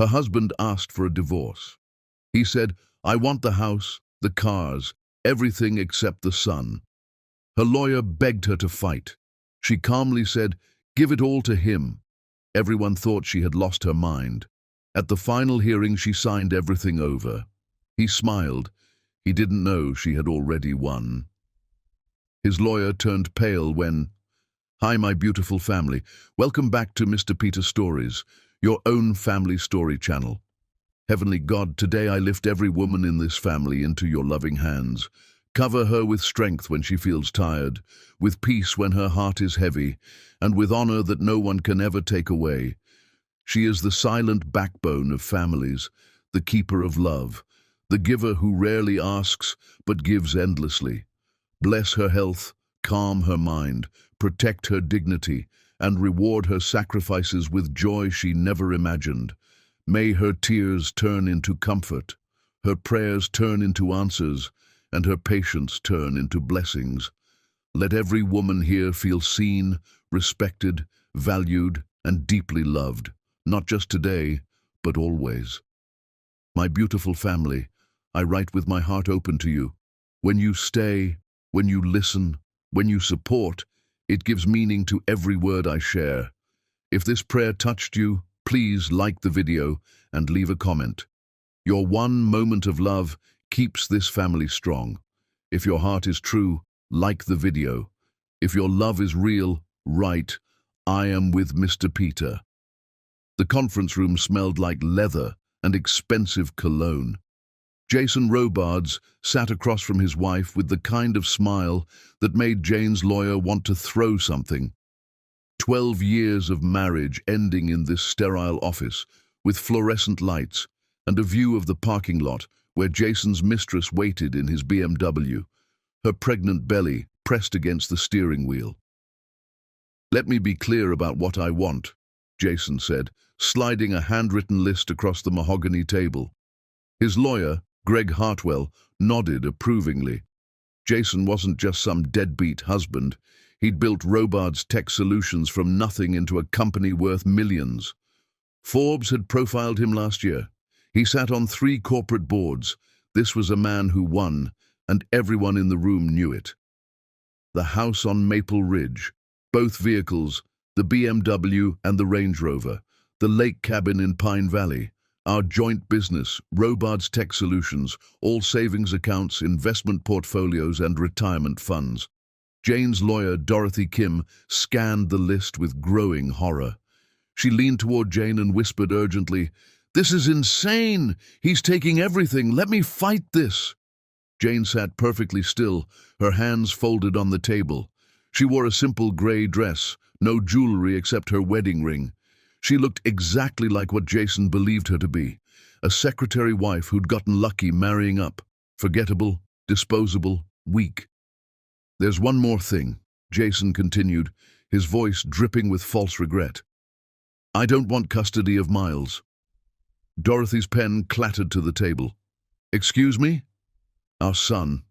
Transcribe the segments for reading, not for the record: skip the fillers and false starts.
Her husband asked for a divorce. He said, "I want the house, the cars, everything except the son." Her lawyer begged her to fight. She calmly said, "Give it all to him." Everyone thought she had lost her mind. At the final hearing, she signed everything over. He smiled. He didn't know she had already won. His lawyer turned pale when, "Hi, my beautiful family. Welcome back to Mr. Peter Stories, your own family story channel. Heavenly God, today I lift every woman in this family into your loving hands. Cover her with strength when she feels tired, with peace when her heart is heavy, and with honor that no one can ever take away. She is the silent backbone of families, the keeper of love, the giver who rarely asks but gives endlessly. Bless her health, calm her mind, protect her dignity, and reward her sacrifices with joy she never imagined. May her tears turn into comfort, her prayers turn into answers, and her patience turn into blessings. Let every woman here feel seen, respected, valued, and deeply loved, not just today, but always. My beautiful family, I write with my heart open to you. When you stay, when you listen, when you support, it gives meaning to every word I share. If this prayer touched you, please like the video and leave a comment. Your one moment of love keeps this family strong. If your heart is true, like the video. If your love is real, write, "I am with Mr. Peter." The conference room smelled like leather and expensive cologne. Jason Robards sat across from his wife with the kind of smile that made Jane's lawyer want to throw something. 12 years of marriage ending in this sterile office with fluorescent lights and a view of the parking lot where Jason's mistress waited in his BMW, her pregnant belly pressed against the steering wheel. "Let me be clear about what I want," Jason said, sliding a handwritten list across the mahogany table. His lawyer, Greg Hartwell, nodded approvingly. Jason wasn't just some deadbeat husband. He'd built Robards Tech Solutions from nothing into a company worth millions. Forbes had profiled him last year. He sat on 3 corporate boards. This was a man who won, and everyone in the room knew it. The house on Maple Ridge, both vehicles, the BMW and the Range Rover, the lake cabin in Pine Valley, our joint business, Robards Tech Solutions, all savings accounts, investment portfolios, and retirement funds. Jane's lawyer, Dorothy Kim, scanned the list with growing horror. She leaned toward Jane and whispered urgently, "This is insane! He's taking everything! Let me fight this!" Jane sat perfectly still, her hands folded on the table. She wore a simple gray dress, no jewelry except her wedding ring. She looked exactly like what Jason believed her to be, a secretary wife who'd gotten lucky marrying up, forgettable, disposable, weak. "There's one more thing," Jason continued, his voice dripping with false regret. "I don't want custody of Miles." Dorothy's pen clattered to the table. "Excuse me?" "Our son."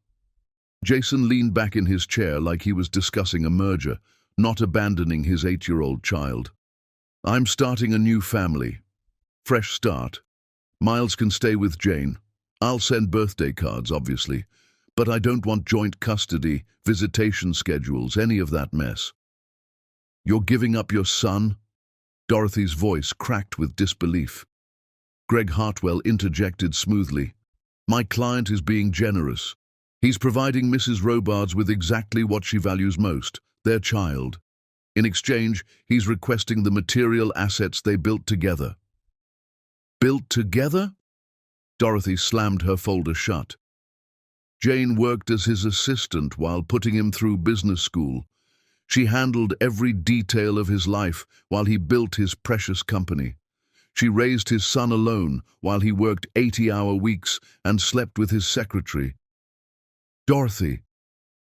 Jason leaned back in his chair like he was discussing a merger, not abandoning his 8-year-old child. "I'm starting a new family. Fresh start. Miles can stay with Jane. I'll send birthday cards, obviously. But I don't want joint custody, visitation schedules, any of that mess." "You're giving up your son?" Dorothy's voice cracked with disbelief. Greg Hartwell interjected smoothly. "My client is being generous. He's providing Mrs. Robards with exactly what she values most, their child. In exchange, he's requesting the material assets they built together." "Built together?" Dorothy slammed her folder shut. Jane worked as his assistant while putting him through business school. She handled every detail of his life while he built his precious company. She raised his son alone while he worked 80-hour weeks and slept with his secretary. "Dorothy."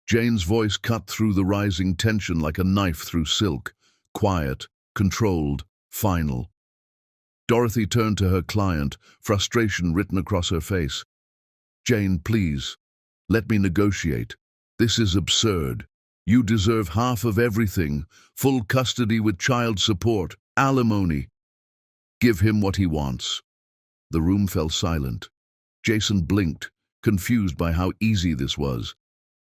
Jane's voice cut through the rising tension like a knife through silk, quiet, controlled, final. Dorothy turned to her client, frustration written across her face. "Jane, please, let me negotiate. This is absurd. You deserve half of everything, full custody with child support, alimony." Give him what he wants." The room fell silent. Jason blinked, confused by how easy this was.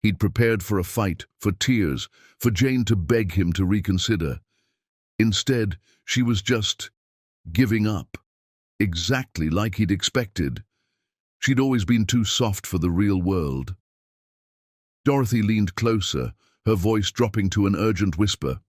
He'd prepared for a fight, for tears, for Jane to beg him to reconsider. Instead, she was just giving up, exactly like he'd expected. She'd always been too soft for the real world. Dorothy leaned closer, her voice dropping to an urgent whisper.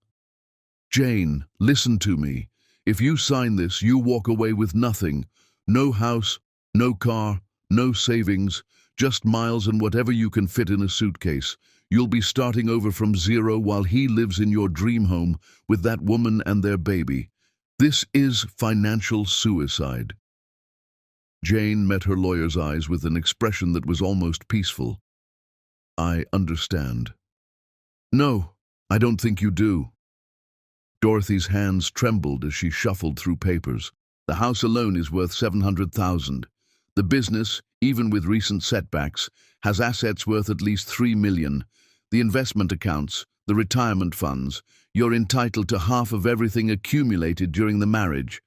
"Jane, listen to me. If you sign this, you walk away with nothing. No house, no car, no savings, just Miles and whatever you can fit in a suitcase. You'll be starting over from zero while he lives in your dream home with that woman and their baby. This is financial suicide." Jane met her lawyer's eyes with an expression that was almost peaceful. "I understand." "No, I don't think you do." Dorothy's hands trembled as she shuffled through papers. "The house alone is worth $700,000. The business, even with recent setbacks, has assets worth at least $3 million. The investment accounts, the retirement funds, you're entitled to half of everything accumulated during the marriage.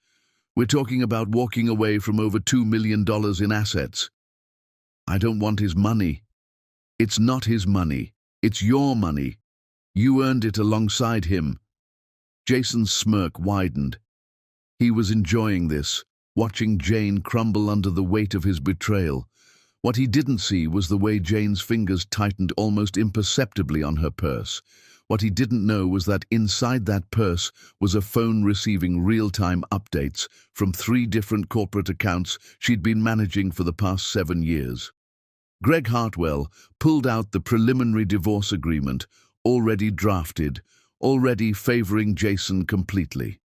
We're talking about walking away from over $2 million in assets." "I don't want his money." "It's not his money. It's your money. You earned it alongside him." Jason's smirk widened. He was enjoying this, watching Jane crumble under the weight of his betrayal. What he didn't see was the way Jane's fingers tightened almost imperceptibly on her purse. What he didn't know was that inside that purse was a phone receiving real-time updates from 3 different corporate accounts she'd been managing for the past 7 years. Greg Hartwell pulled out the preliminary divorce agreement, already drafted, already favoring Jason completely.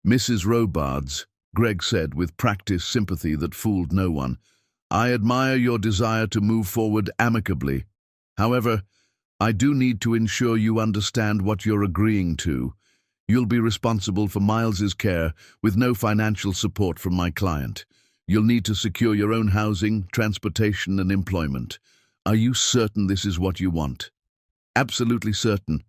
"Mrs. Robards," Greg said with practiced sympathy that fooled no one, "I admire your desire to move forward amicably. However, I do need to ensure you understand what you're agreeing to. You'll be responsible for Miles's care with no financial support from my client. You'll need to secure your own housing, transportation, and employment. Are you certain this is what you want?" "Absolutely certain."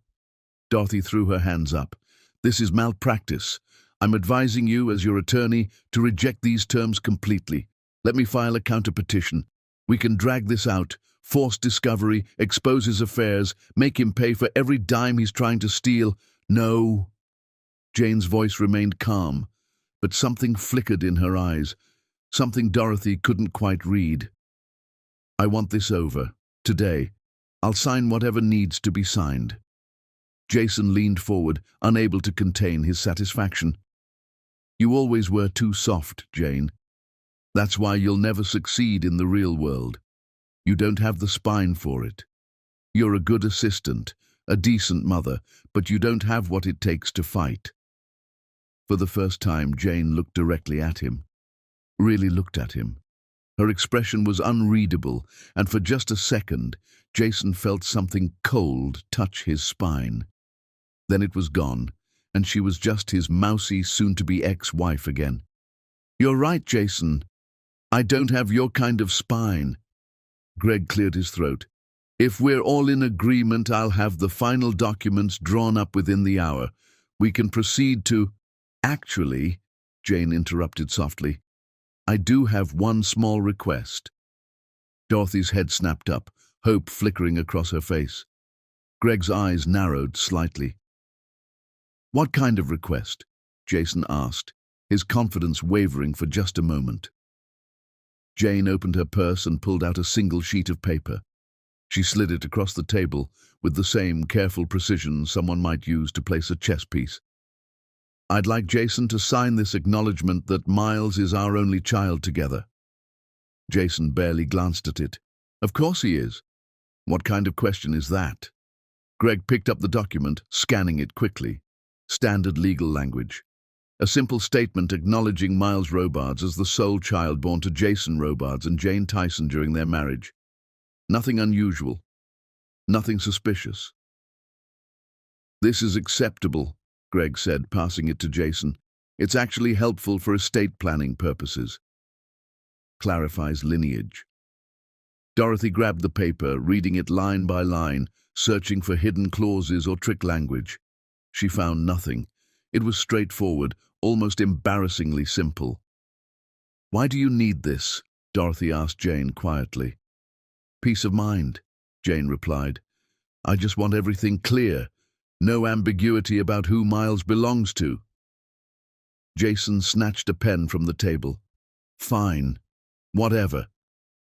Dorothy threw her hands up. "This is malpractice. I'm advising you, as your attorney, to reject these terms completely. Let me file a counterpetition. We can drag this out, force discovery, expose his affairs, make him pay for every dime he's trying to steal." "No." Jane's voice remained calm, but something flickered in her eyes, something Dorothy couldn't quite read. "I want this over, today. I'll sign whatever needs to be signed." Jason leaned forward, unable to contain his satisfaction. "You always were too soft, Jane. That's why you'll never succeed in the real world. You don't have the spine for it. You're a good assistant, a decent mother, but you don't have what it takes to fight." For the first time, Jane looked directly at him. Really looked at him. Her expression was unreadable, and for just a second, Jason felt something cold touch his spine. Then it was gone, and she was just his mousy, soon-to-be ex-wife again. "You're right, Jason. I don't have your kind of spine." Greg cleared his throat. "If we're all in agreement, I'll have the final documents drawn up within the hour. We can proceed to—" "Actually," Jane interrupted softly, "I do have one small request." Dorothy's head snapped up, hope flickering across her face. Greg's eyes narrowed slightly. "What kind of request?" Jason asked, his confidence wavering for just a moment. Jane opened her purse and pulled out a single sheet of paper. She slid it across the table with the same careful precision someone might use to place a chess piece. "I'd like Jason to sign this acknowledgement that Miles is our only child together." Jason barely glanced at it. "Of course he is. What kind of question is that?" Greg picked up the document, scanning it quickly. Standard legal language. A simple statement acknowledging Miles Robards as the sole child born to Jason Robards and Jane Tyson during their marriage. Nothing unusual. Nothing suspicious. "This is acceptable," Greg said, passing it to Jason. "It's actually helpful for estate planning purposes. Clarifies lineage." Dorothy grabbed the paper, reading it line by line, searching for hidden clauses or trick language. She found nothing. It was straightforward, almost embarrassingly simple. "Why do you need this?" Dorothy asked Jane quietly. "Peace of mind," Jane replied. "I just want everything clear. No ambiguity about who Miles belongs to." Jason snatched a pen from the table. "Fine. Whatever.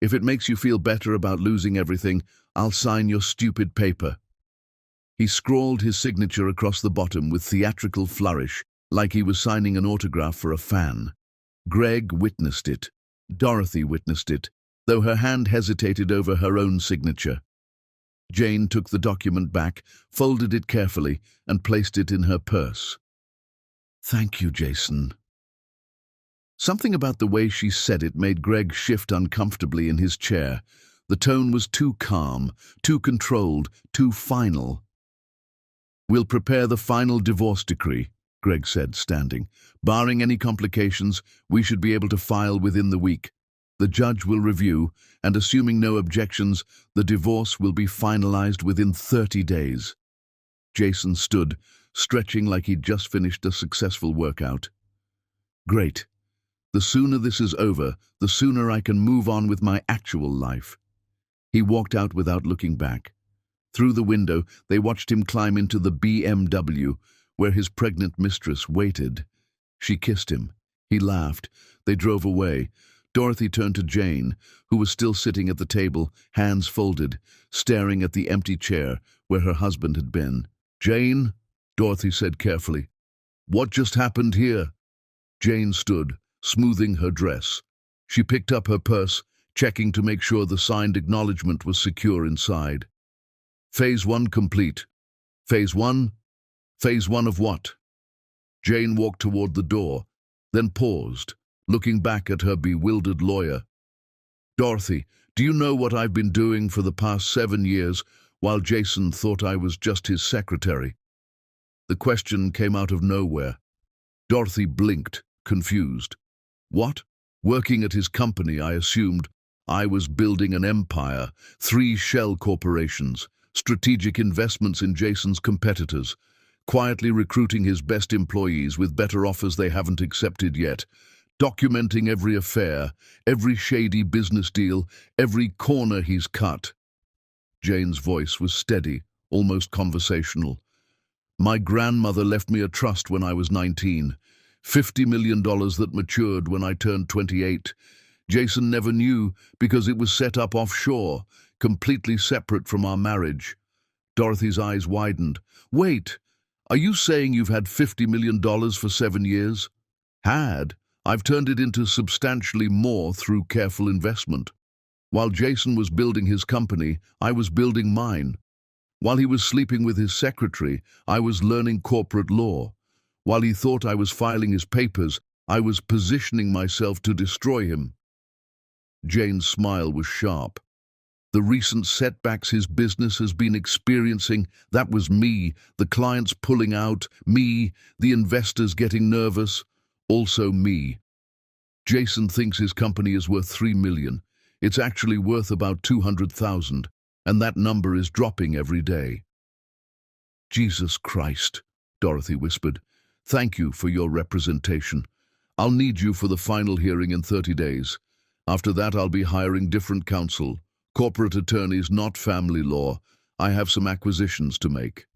If it makes you feel better about losing everything, I'll sign your stupid paper." He scrawled his signature across the bottom with theatrical flourish, like he was signing an autograph for a fan. Greg witnessed it. Dorothy witnessed it, though her hand hesitated over her own signature. Jane took the document back, folded it carefully, and placed it in her purse. "Thank you, Jason." Something about the way she said it made Greg shift uncomfortably in his chair. The tone was too calm, too controlled, too final. "We'll prepare the final divorce decree," Greg said, standing. "Barring any complications, we should be able to file within the week. The judge will review, and assuming no objections, the divorce will be finalized within 30 days. Jason stood, stretching like he'd just finished a successful workout. "Great. The sooner this is over, the sooner I can move on with my actual life." He walked out without looking back. Through the window, they watched him climb into the BMW, where his pregnant mistress waited. She kissed him. He laughed. They drove away. Dorothy turned to Jane, who was still sitting at the table, hands folded, staring at the empty chair where her husband had been. "Jane," Dorothy said carefully, "what just happened here?" Jane stood, smoothing her dress. She picked up her purse, checking to make sure the signed acknowledgement was secure inside. "Phase 1 complete." "Phase 1? Phase 1 of what?" Jane walked toward the door, then paused, looking back at her bewildered lawyer. "Dorothy, do you know what I've been doing for the past 7 years while Jason thought I was just his secretary?" The question came out of nowhere. Dorothy blinked, confused. "What? Working at his company, I assumed. I was building an empire, 3 shell corporations, strategic investments in Jason's competitors, quietly recruiting his best employees with better offers they haven't accepted yet, documenting every affair, every shady business deal, every corner he's cut." Jane's voice was steady, almost conversational. "My grandmother left me a trust when I was 19, $50 million that matured when I turned 28. Jason never knew because it was set up offshore, completely separate from our marriage." Dorothy's eyes widened. "Wait, are you saying you've had $50 million for 7 years?" "Had. I've turned it into substantially more through careful investment. While Jason was building his company, I was building mine. While he was sleeping with his secretary, I was learning corporate law. While he thought I was filing his papers, I was positioning myself to destroy him." Jane's smile was sharp. "The recent setbacks his business has been experiencing, that was me, the clients pulling out, me, the investors getting nervous, also me. Jason thinks his company is worth $3 million. It's actually worth about 200,000, and that number is dropping every day." "Jesus Christ," Dorothy whispered. "Thank you for your representation. I'll need you for the final hearing in 30 days. After that, I'll be hiring different counsel, corporate attorneys, not family law. I have some acquisitions to make."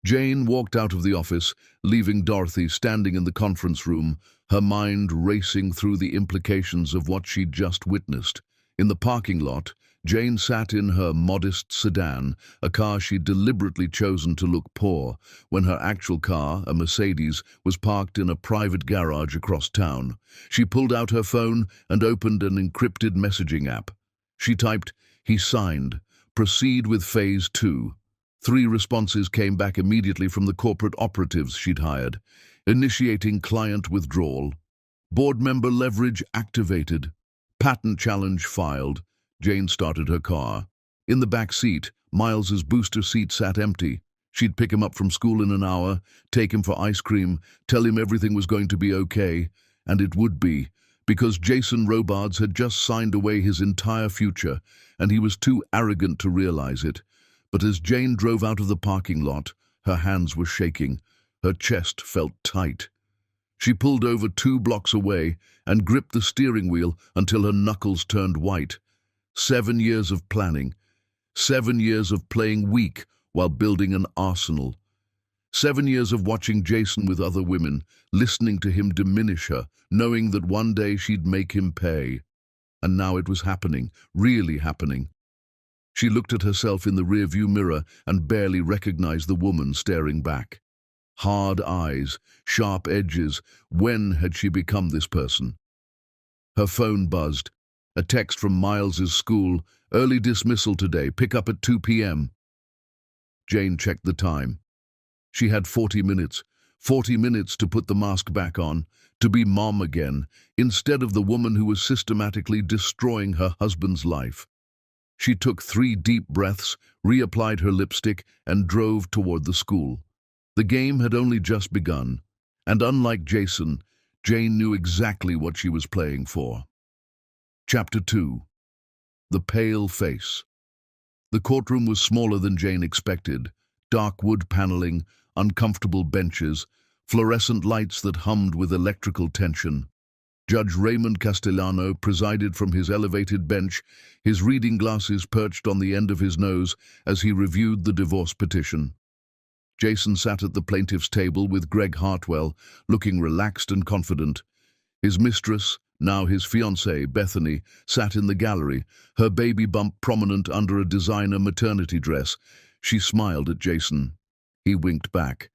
Jane walked out of the office, leaving Dorothy standing in the conference room, her mind racing through the implications of what she'd just witnessed. In the parking lot, Jane sat in her modest sedan, a car she'd deliberately chosen to look poor, when her actual car, a Mercedes, was parked in a private garage across town. She pulled out her phone and opened an encrypted messaging app. She typed, "He signed. Proceed with phase 2. 3 responses came back immediately from the corporate operatives she'd hired. Initiating client withdrawal. Board member leverage activated. Patent challenge filed. Jane started her car. In the back seat, Miles's booster seat sat empty. She'd pick him up from school in an hour, take him for ice cream, tell him everything was going to be okay, and it would be, because Jason Robards had just signed away his entire future, and he was too arrogant to realize it. But as Jane drove out of the parking lot, her hands were shaking. Her chest felt tight. She pulled over 2 blocks away and gripped the steering wheel until her knuckles turned white. 7 years of planning. 7 years of playing weak while building an arsenal. 7 years of watching Jason with other women, listening to him diminish her, knowing that one day she'd make him pay. And now it was happening, really happening. She looked at herself in the rearview mirror and barely recognized the woman staring back. Hard eyes, sharp edges. When had she become this person? Her phone buzzed. A text from Miles's school. Early dismissal today. Pick up at 2 p.m. Jane checked the time. She had 40 minutes. 40 minutes to put the mask back on, to be mom again, instead of the woman who was systematically destroying her husband's life. She took 3 deep breaths, reapplied her lipstick, and drove toward the school. The game had only just begun, and unlike Jason, Jane knew exactly what she was playing for. Chapter 2. The Pale Face. The courtroom was smaller than Jane expected. Dark wood paneling, uncomfortable benches, fluorescent lights that hummed with electrical tension. Judge Raymond Castellano presided from his elevated bench, his reading glasses perched on the end of his nose as he reviewed the divorce petition. Jason sat at the plaintiff's table with Greg Hartwell, looking relaxed and confident. His mistress, now his fiancée, Bethany, sat in the gallery, her baby bump prominent under a designer maternity dress. She smiled at Jason. He winked back.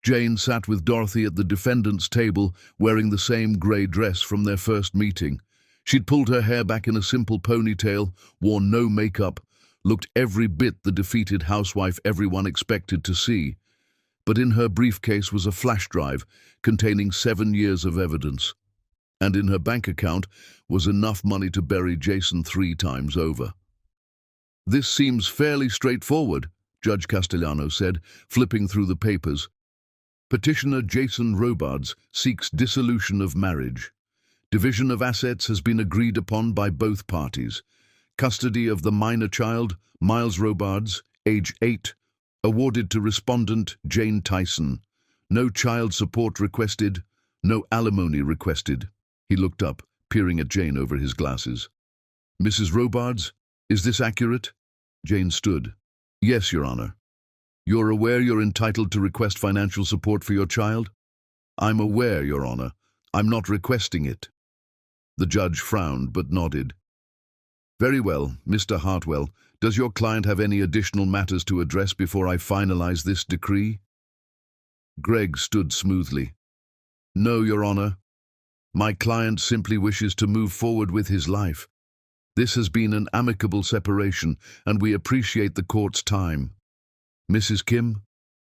Jane sat with Dorothy at the defendant's table, wearing the same grey dress from their first meeting. She'd pulled her hair back in a simple ponytail, worn no makeup, looked every bit the defeated housewife everyone expected to see. But in her briefcase was a flash drive containing 7 years of evidence. And in her bank account was enough money to bury Jason 3 times over. "This seems fairly straightforward," Judge Castellano said, flipping through the papers. Petitioner Jason Robards seeks dissolution of marriage. Division of assets has been agreed upon by both parties. Custody of the minor child, Miles Robards, age 8, awarded to respondent Jane Tyson. No child support requested, no alimony requested. He looked up, peering at Jane over his glasses. "Mrs. Robards, is this accurate?" Jane stood. "Yes, Your Honor." "You're aware you're entitled to request financial support for your child?" "I'm aware, Your Honor. I'm not requesting it." The judge frowned but nodded. "Very well, Mr. Hartwell. Does your client have any additional matters to address before I finalize this decree?" Greg stood smoothly. "No, Your Honor. My client simply wishes to move forward with his life. This has been an amicable separation, and we appreciate the court's time." "Mrs. Kim?"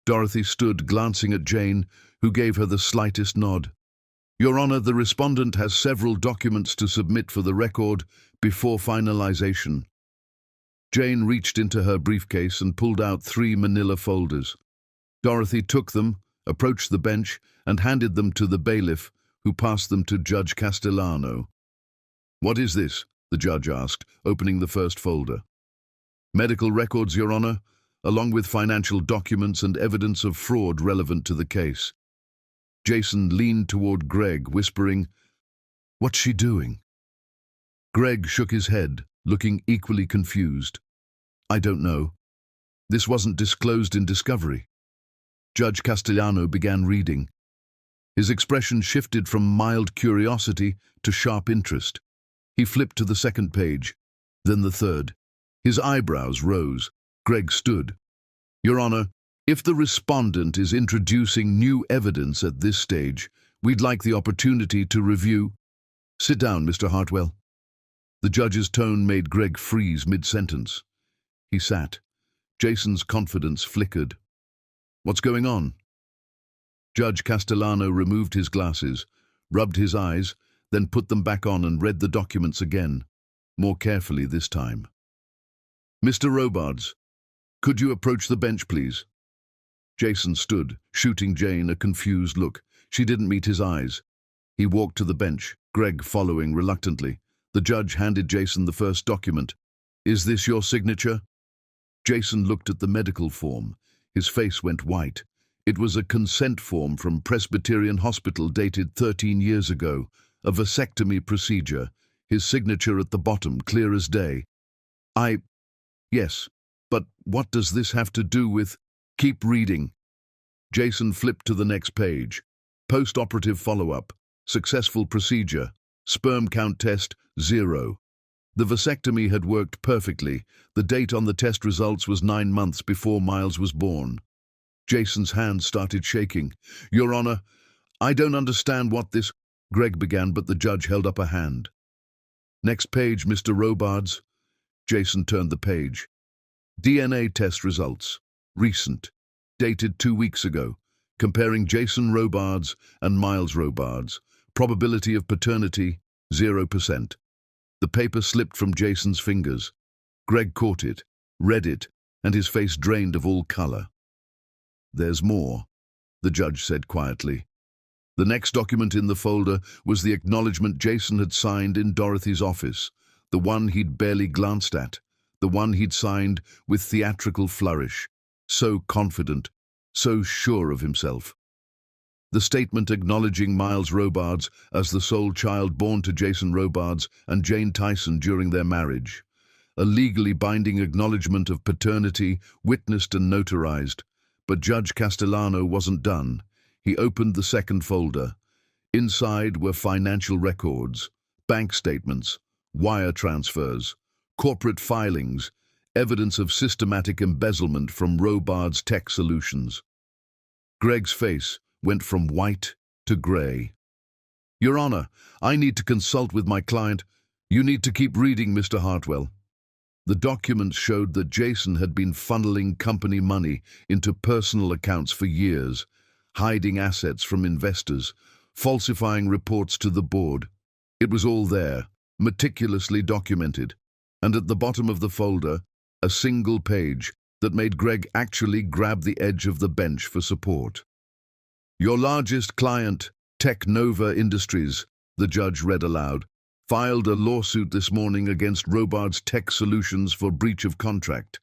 Dorothy stood, glancing at Jane, who gave her the slightest nod. "Your Honor, the respondent has several documents to submit for the record before finalization." Jane reached into her briefcase and pulled out 3 manila folders. Dorothy took them, approached the bench, and handed them to the bailiff, who passed them to Judge Castellano. "What is this?" the judge asked, opening the first folder. "Medical records, Your Honor, along with financial documents and evidence of fraud relevant to the case." Jason leaned toward Greg, whispering, "What's she doing?" Greg shook his head, looking equally confused. "I don't know. This wasn't disclosed in discovery." Judge Castellano began reading. His expression shifted from mild curiosity to sharp interest. He flipped to the second page, then the third. His eyebrows rose. Greg stood. "Your Honor, if the respondent is introducing new evidence at this stage, we'd like the opportunity to review." "Sit down, Mr. Hartwell." The judge's tone made Greg freeze mid-sentence. He sat. Jason's confidence flickered. "What's going on?" Judge Castellano removed his glasses, rubbed his eyes, then put them back on and read the documents again, more carefully this time. "Mr. Robards, could you approach the bench, please?" Jason stood, shooting Jane a confused look. She didn't meet his eyes. He walked to the bench, Greg following reluctantly. The judge handed Jason the first document. "Is this your signature?" Jason looked at the medical form. His face went white. It was a consent form from Presbyterian Hospital dated 13 years ago, a vasectomy procedure, his signature at the bottom, clear as day. Yes, but what does this have to do with... Keep reading. Jason flipped to the next page. Post-operative follow-up. Successful procedure. Sperm count test, 0. The vasectomy had worked perfectly. The date on the test results was 9 months before Miles was born. Jason's hand started shaking. Your Honor, I don't understand what this... Greg began, but the judge held up a hand. Next page, Mr. Robards. Jason turned the page. DNA test results. Recent. Dated 2 weeks ago. Comparing Jason Robards and Miles Robards. Probability of paternity, 0%. The paper slipped from Jason's fingers. Greg caught it, read it, and his face drained of all color. There's more, the judge said quietly. The next document in the folder was the acknowledgement Jason had signed in Dorothy's office, the one he'd barely glanced at, the one he'd signed with theatrical flourish, so confident, so sure of himself. The statement acknowledging Miles Robards as the sole child born to Jason Robards and Jane Tyson during their marriage. A legally binding acknowledgement of paternity, witnessed and notarized. But Judge Castellano wasn't done. He opened the second folder. Inside were financial records, bank statements, wire transfers, corporate filings, evidence of systematic embezzlement from Robards Tech Solutions. Greg's face went from white to gray. Your Honor, I need to consult with my client. You need to keep reading, Mr. Hartwell. The documents showed that Jason had been funneling company money into personal accounts for years, hiding assets from investors, falsifying reports to the board. It was all there, meticulously documented. And at the bottom of the folder, a single page that made Greg actually grab the edge of the bench for support. Your largest client, Technova Industries, the judge read aloud, filed a lawsuit this morning against Robards Tech Solutions for breach of contract.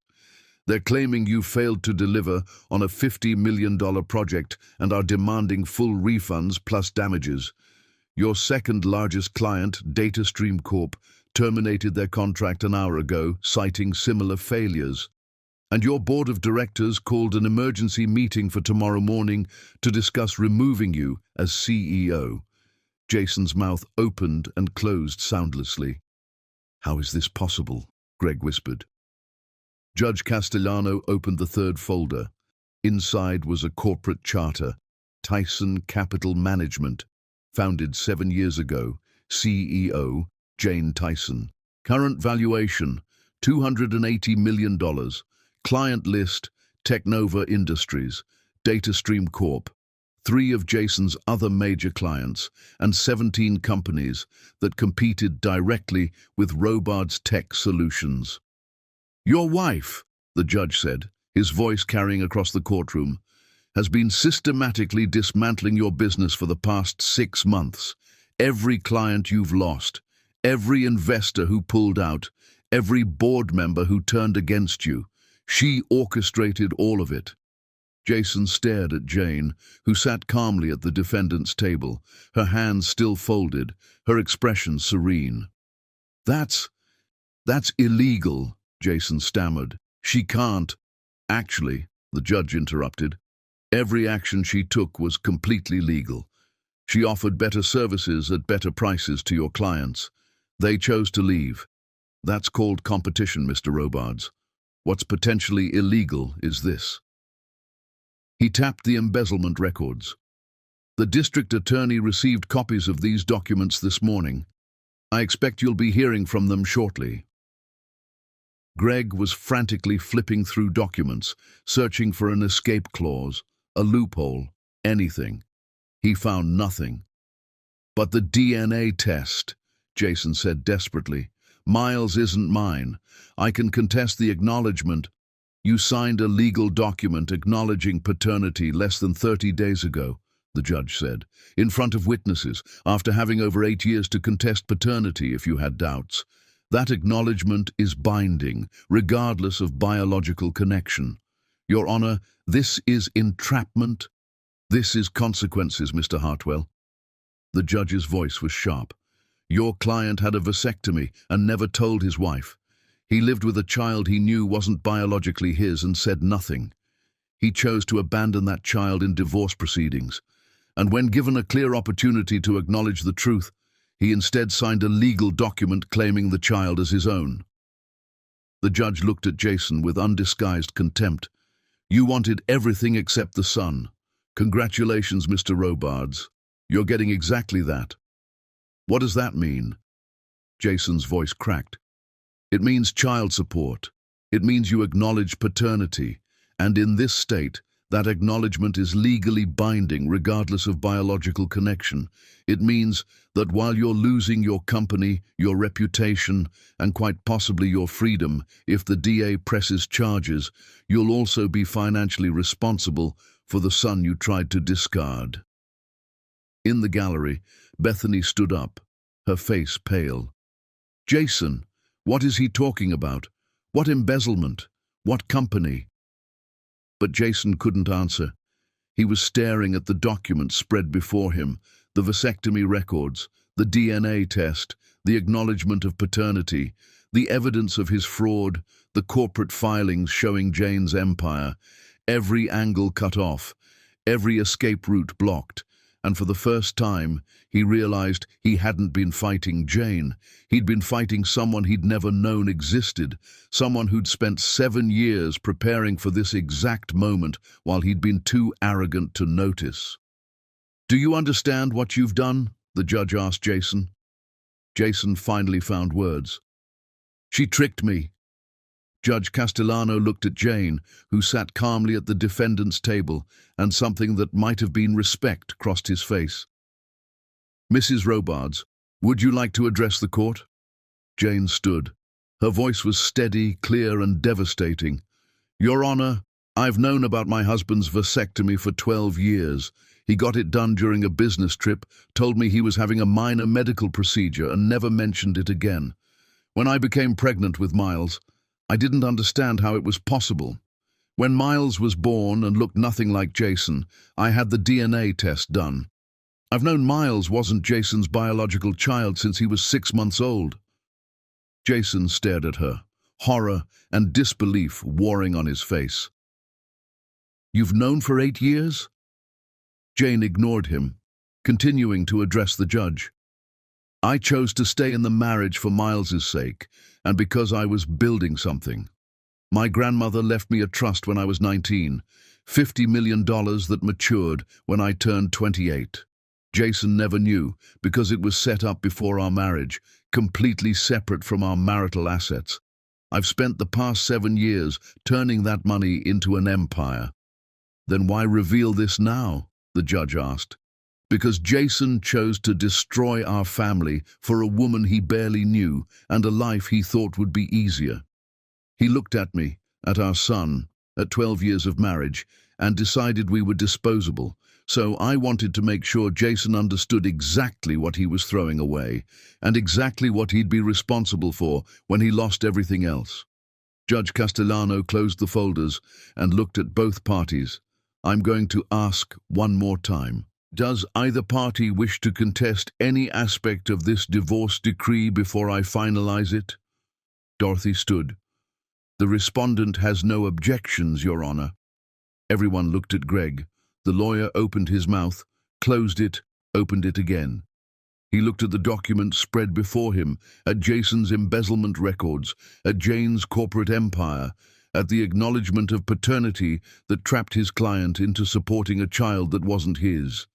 They're claiming you failed to deliver on a $50 million project and are demanding full refunds plus damages. Your second largest client, DataStream Corp., terminated their contract an hour ago, citing similar failures. And your board of directors called an emergency meeting for tomorrow morning to discuss removing you as CEO. Jason's mouth opened and closed soundlessly. How is this possible? Greg whispered. Judge Castellano opened the third folder. Inside was a corporate charter, Tyson Capital Management, founded 7 years ago, CEO, Jane Tyson. Current valuation, $280 million. Client list, Technova Industries, DataStream Corp., 3 of Jason's other major clients, and 17 companies that competed directly with Robards Tech Solutions. Your wife, the judge said, his voice carrying across the courtroom, has been systematically dismantling your business for the past 6 months. Every client you've lost, every investor who pulled out, every board member who turned against you, she orchestrated all of it. Jason stared at Jane, who sat calmly at the defendant's table, her hands still folded, her expression serene. That's illegal, Jason stammered. She can't. Actually, the judge interrupted. Every action she took was completely legal. She offered better services at better prices to your clients. They chose to leave. That's called competition, Mr. Robards. What's potentially illegal is this. He tapped the embezzlement records. The district attorney received copies of these documents this morning. I expect you'll be hearing from them shortly. Greg was frantically flipping through documents, searching for an escape clause, a loophole, anything. He found nothing. But the DNA test, Jason said desperately. Miles isn't mine. I can contest the acknowledgement. You signed a legal document acknowledging paternity less than 30 days ago, the judge said, in front of witnesses, after having over 8 years to contest paternity if you had doubts. That acknowledgement is binding, regardless of biological connection. Your Honor, this is entrapment. This is consequences, Mr. Hartwell. The judge's voice was sharp. Your client had a vasectomy and never told his wife. He lived with a child he knew wasn't biologically his and said nothing. He chose to abandon that child in divorce proceedings. And when given a clear opportunity to acknowledge the truth, he instead signed a legal document claiming the child as his own. The judge looked at Jason with undisguised contempt. You wanted everything except the son. Congratulations, Mr. Robards. You're getting exactly that. What does that mean? Jason's voice cracked. It means child support. It means you acknowledge paternity. And in this state, that acknowledgement is legally binding regardless of biological connection. It means that while you're losing your company, your reputation, and quite possibly your freedom, if the DA presses charges, you'll also be financially responsible for the son you tried to discard. In the gallery, Bethany stood up, her face pale. Jason, what is he talking about? What embezzlement? What company? But Jason couldn't answer. He was staring at the documents spread before him, the vasectomy records, the DNA test, the acknowledgement of paternity, the evidence of his fraud, the corporate filings showing Jane's empire, every angle cut off, every escape route blocked, and for the first time, he realized he hadn't been fighting Jane. He'd been fighting someone he'd never known existed, someone who'd spent 7 years preparing for this exact moment while he'd been too arrogant to notice. Do you understand what you've done? The judge asked Jason. Jason finally found words. She tricked me. Judge Castellano looked at Jane, who sat calmly at the defendant's table, and something that might have been respect crossed his face. Mrs. Robards, would you like to address the court? Jane stood. Her voice was steady, clear, and devastating. Your Honor, I've known about my husband's vasectomy for 12 years. He got it done during a business trip, told me he was having a minor medical procedure, and never mentioned it again. When I became pregnant with Miles, I didn't understand how it was possible. When Miles was born and looked nothing like Jason, I had the DNA test done. I've known Miles wasn't Jason's biological child since he was 6 months old. Jason stared at her, horror and disbelief warring on his face. You've known for 8 years? Jane ignored him, continuing to address the judge. I chose to stay in the marriage for Miles's sake, and because I was building something. My grandmother left me a trust when I was 19, $50 million that matured when I turned 28. Jason never knew, because it was set up before our marriage, completely separate from our marital assets. I've spent the past 7 years turning that money into an empire. Then why reveal this now? The judge asked. Because Jason chose to destroy our family for a woman he barely knew and a life he thought would be easier. He looked at me, at our son, at 12 years of marriage, and decided we were disposable. So I wanted to make sure Jason understood exactly what he was throwing away and exactly what he'd be responsible for when he lost everything else. Judge Castellano closed the folders and looked at both parties. I'm going to ask one more time. Does either party wish to contest any aspect of this divorce decree before I finalize it? Dorothy stood. The respondent has no objections, Your Honor. Everyone looked at Greg. The lawyer opened his mouth, closed it, opened it again. He looked at the documents spread before him, at Jason's embezzlement records, at Jane's corporate empire, at the acknowledgement of paternity that trapped his client into supporting a child that wasn't his.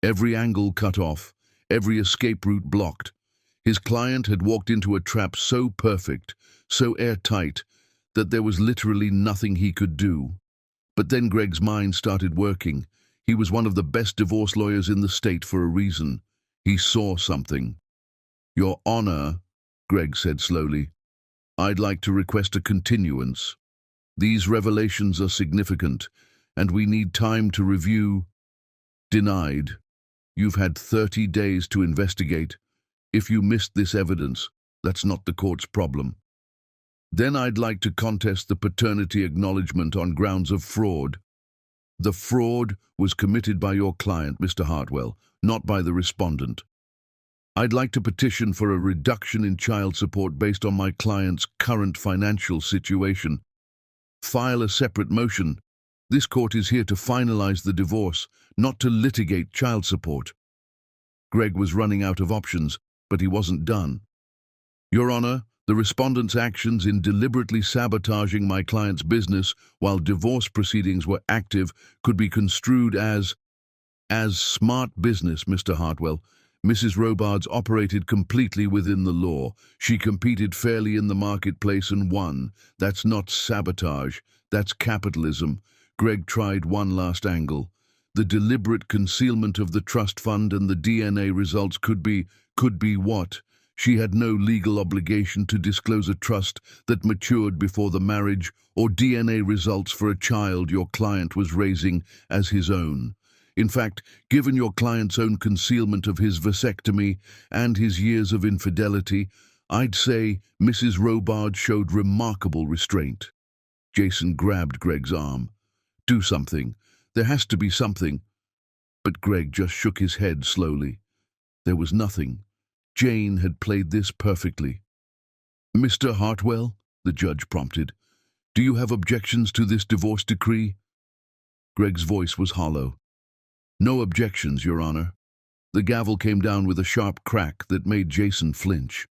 Every angle cut off, every escape route blocked. His client had walked into a trap so perfect, so airtight, that there was literally nothing he could do. But then Greg's mind started working. He was one of the best divorce lawyers in the state for a reason. He saw something. Your Honor, Greg said slowly, I'd like to request a continuance. These revelations are significant, and we need time to review. Denied. You've had 30 days to investigate. If you missed this evidence, that's not the court's problem. Then I'd like to contest the paternity acknowledgement on grounds of fraud. The fraud was committed by your client, Mr. Hartwell, not by the respondent. I'd like to petition for a reduction in child support based on my client's current financial situation. File a separate motion. This court is here to finalize the divorce, not to litigate child support. Greg was running out of options, but he wasn't done. Your Honor, the respondent's actions in deliberately sabotaging my client's business while divorce proceedings were active could be construed as smart business, Mr. Hartwell. Mrs. Robards operated completely within the law. She competed fairly in the marketplace and won. That's not sabotage. That's capitalism. Greg tried one last angle. The deliberate concealment of the trust fund and the DNA results could be what? She had no legal obligation to disclose a trust that matured before the marriage or DNA results for a child your client was raising as his own. In fact, given your client's own concealment of his vasectomy and his years of infidelity, I'd say Mrs. Robards showed remarkable restraint. Jason grabbed Greg's arm. Do something. There has to be something. But Greg just shook his head slowly. There was nothing. Jane had played this perfectly. Mr. Hartwell, the judge prompted, do you have objections to this divorce decree? Greg's voice was hollow. No objections, Your Honor. The gavel came down with a sharp crack that made Jason flinch.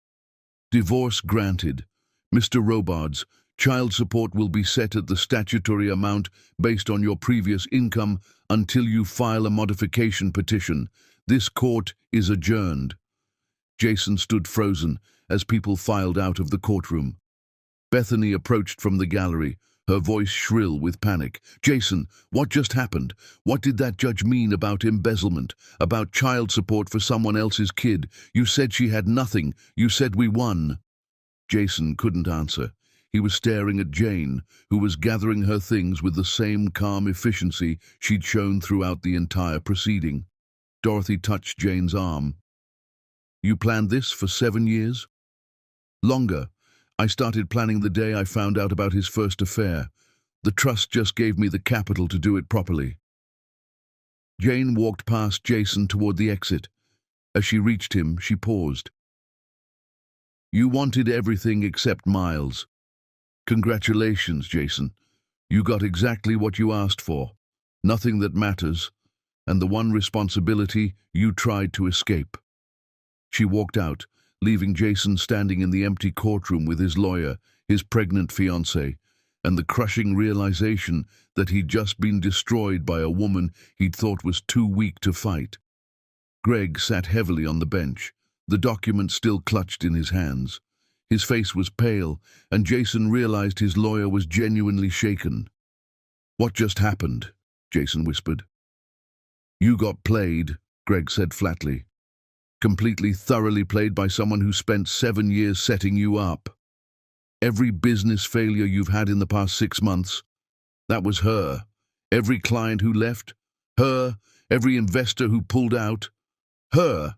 Divorce granted. Mr. Robards, child support will be set at the statutory amount based on your previous income until you file a modification petition. This court is adjourned. Jason stood frozen as people filed out of the courtroom. Bethany approached from the gallery, her voice shrill with panic. Jason, what just happened? What did that judge mean about embezzlement, about child support for someone else's kid? You said she had nothing. You said we won. Jason couldn't answer. He was staring at Jane, who was gathering her things with the same calm efficiency she'd shown throughout the entire proceeding. Dorothy touched Jane's arm. You planned this for 7 years? Longer. I started planning the day I found out about his first affair. The trust just gave me the capital to do it properly. Jane walked past Jason toward the exit. As she reached him, she paused. You wanted everything except Miles. Congratulations, Jason. You got exactly what you asked for. Nothing that matters, and the one responsibility you tried to escape. She walked out, leaving Jason standing in the empty courtroom with his lawyer, his pregnant fiancée, and the crushing realization that he'd just been destroyed by a woman he'd thought was too weak to fight. Greg sat heavily on the bench, the document still clutched in his hands. His face was pale, and Jason realized his lawyer was genuinely shaken. What just happened? Jason whispered. You got played, Greg said flatly. Completely thoroughly played by someone who spent 7 years setting you up. Every business failure you've had in the past 6 months, that was her. Every client who left, her. Every investor who pulled out, her.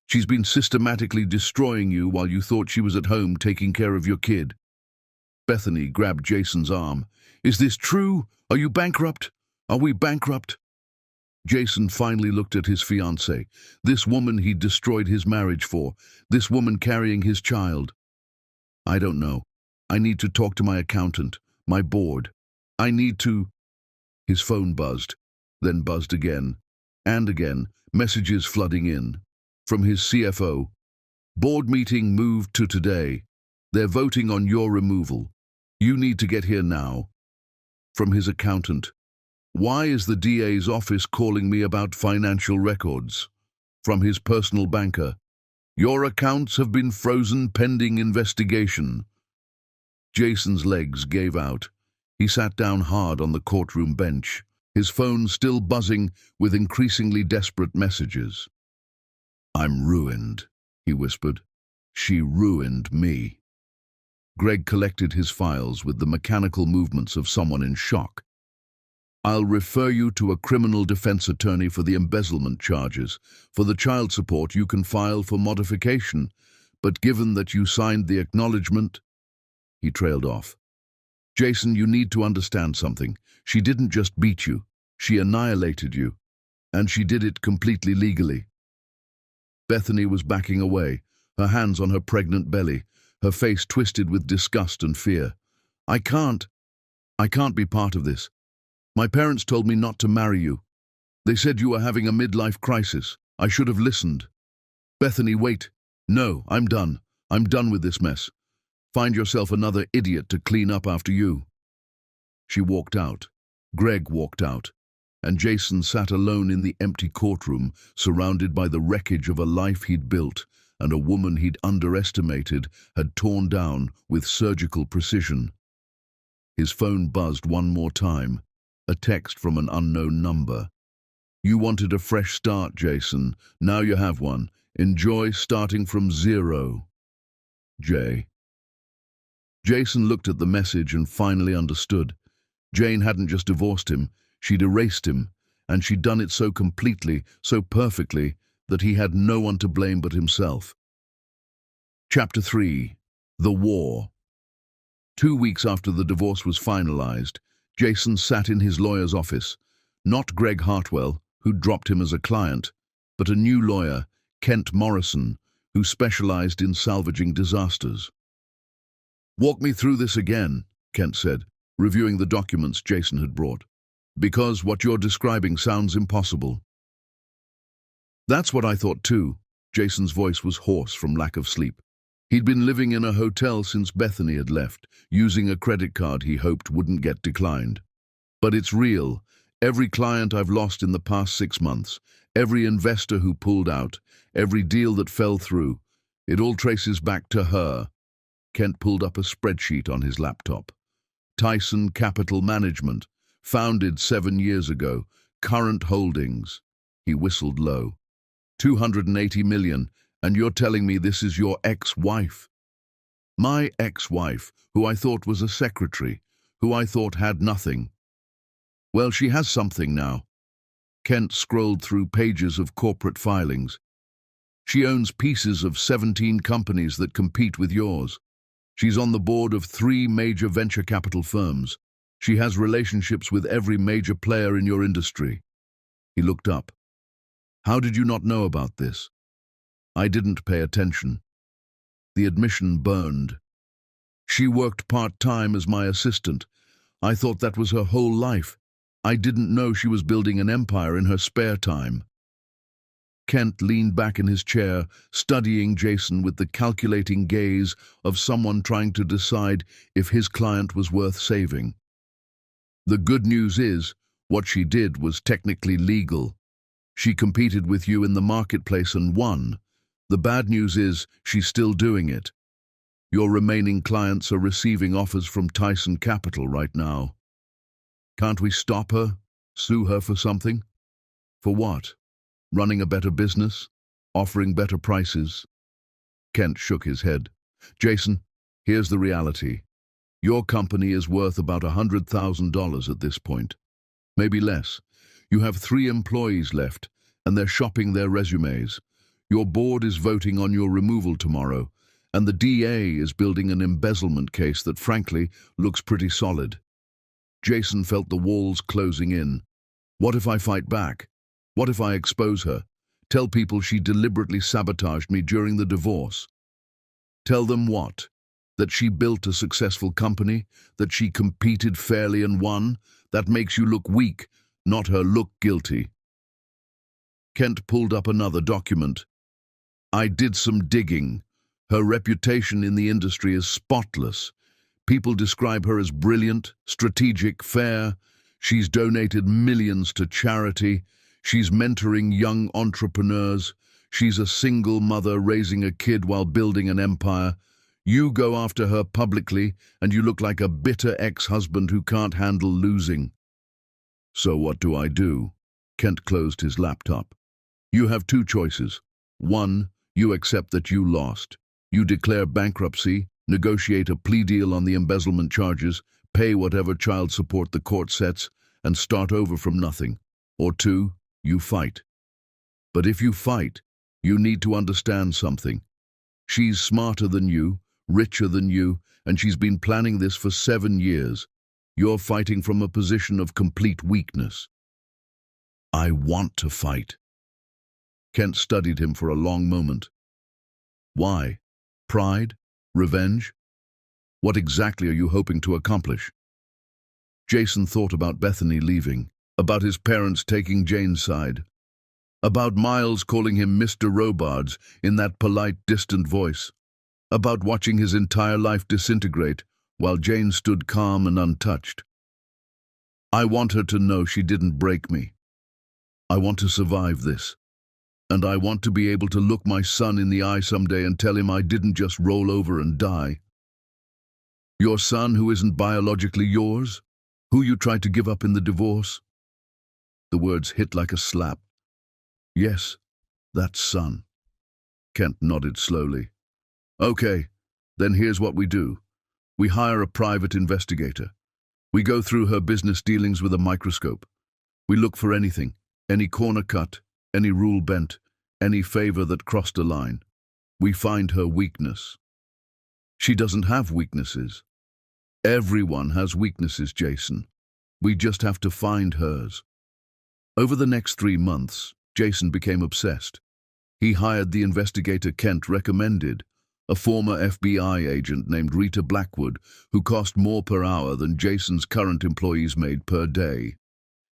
She's been systematically destroying you while you thought she was at home taking care of your kid. Bethany grabbed Jason's arm. Is this true? Are you bankrupt? Are we bankrupt? Jason finally looked at his fiancée, this woman he'd destroyed his marriage for, this woman carrying his child. I don't know. I need to talk to my accountant, my board. I need to... His phone buzzed, then buzzed again, and again, messages flooding in. From his CFO. Board meeting moved to today. They're voting on your removal. You need to get here now. From his accountant. Why is the DA's office calling me about financial records? From his personal banker. Your accounts have been frozen pending investigation. Jason's legs gave out. He sat down hard on the courtroom bench, his phone still buzzing with increasingly desperate messages. I'm ruined, he whispered. She ruined me. Greg collected his files with the mechanical movements of someone in shock. I'll refer you to a criminal defense attorney for the embezzlement charges. For the child support, you can file for modification. But given that you signed the acknowledgement, He trailed off. Jason, you need to understand something. She didn't just beat you. She annihilated you. And she did it completely legally. Bethany was backing away, her hands on her pregnant belly, her face twisted with disgust and fear. I can't be part of this. My parents told me not to marry you. They said you were having a midlife crisis. I should have listened. Bethany, wait. No, I'm done. I'm done with this mess. Find yourself another idiot to clean up after you. She walked out. Greg walked out. And Jason sat alone in the empty courtroom, surrounded by the wreckage of a life he'd built and a woman he'd underestimated had torn down with surgical precision. His phone buzzed one more time, a text from an unknown number. You wanted a fresh start, Jason. Now you have one. Enjoy starting from zero. Jay. Jason looked at the message and finally understood. Jane hadn't just divorced him, she'd erased him, and she'd done it so completely, so perfectly, that he had no one to blame but himself. Chapter 3. The War. 2 weeks after the divorce was finalized, Jason sat in his lawyer's office. Not Greg Hartwell, who'd dropped him as a client, but a new lawyer, Kent Morrison, who specialized in salvaging disasters. Walk me through this again, Kent said, reviewing the documents Jason had brought. Because what you're describing sounds impossible. That's what I thought too. Jason's voice was hoarse from lack of sleep. He'd been living in a hotel since Bethany had left, using a credit card he hoped wouldn't get declined. But it's real. Every client I've lost in the past 6 months, every investor who pulled out, every deal that fell through, it all traces back to her. Kent pulled up a spreadsheet on his laptop. Tyson Capital Management, founded 7 years ago, current holdings. He whistled low. 280 million, and you're telling me this is your ex-wife? My ex-wife, who I thought was a secretary, who I thought had nothing. Well, she has something now. Kent scrolled through pages of corporate filings. She owns pieces of 17 companies that compete with yours. She's on the board of 3 major venture capital firms. She has relationships with every major player in your industry. He looked up. How did you not know about this? I didn't pay attention. The admission burned. She worked part-time as my assistant. I thought that was her whole life. I didn't know she was building an empire in her spare time. Kent leaned back in his chair, studying Jason with the calculating gaze of someone trying to decide if his client was worth saving. The good news is, what she did was technically legal. She competed with you in the marketplace and won. The bad news is, she's still doing it. Your remaining clients are receiving offers from Tyson Capital right now. Can't we stop her? Sue her for something? For what? Running a better business? Offering better prices? Kent shook his head. Jason, here's the reality. Your company is worth about $100,000 at this point. Maybe less. You have 3 employees left, and they're shopping their resumes. Your board is voting on your removal tomorrow, and the DA is building an embezzlement case that, frankly, looks pretty solid. Jason felt the walls closing in. What if I fight back? What if I expose her? Tell people she deliberately sabotaged me during the divorce? Tell them what? That she built a successful company? That she competed fairly and won? That makes you look weak, not her look guilty. Kent pulled up another document. I did some digging. Her reputation in the industry is spotless. People describe her as brilliant, strategic, fair. She's donated millions to charity. She's mentoring young entrepreneurs. She's a single mother raising a kid while building an empire. You go after her publicly, and you look like a bitter ex-husband who can't handle losing. So what do I do? Kent closed his laptop. You have 2 choices. 1, you accept that you lost. You declare bankruptcy, negotiate a plea deal on the embezzlement charges, pay whatever child support the court sets, and start over from nothing. Or 2, you fight. But if you fight, you need to understand something. She's smarter than you, richer than you, and she's been planning this for 7 years. You're fighting from a position of complete weakness. I want to fight. Kent studied him for a long moment. Why? Pride? Revenge? What exactly are you hoping to accomplish? Jason thought about Bethany leaving, about his parents taking Jane's side, about Miles calling him Mr. Robards in that polite, distant voice, about watching his entire life disintegrate while Jane stood calm and untouched. I want her to know she didn't break me. I want to survive this. And I want to be able to look my son in the eye someday and tell him I didn't just roll over and die. Your son who isn't biologically yours? Who you tried to give up in the divorce? The words hit like a slap. Yes, that son. Kent nodded slowly. Okay, then here's what we do. We hire a private investigator. We go through her business dealings with a microscope. We look for anything, any corner cut, any rule bent, any favor that crossed a line. We find her weakness. She doesn't have weaknesses. Everyone has weaknesses, Jason. We just have to find hers. Over the next 3 months, Jason became obsessed. He hired the investigator Kent recommended, a former FBI agent named Rita Blackwood, who cost more per hour than Jason's current employees made per day.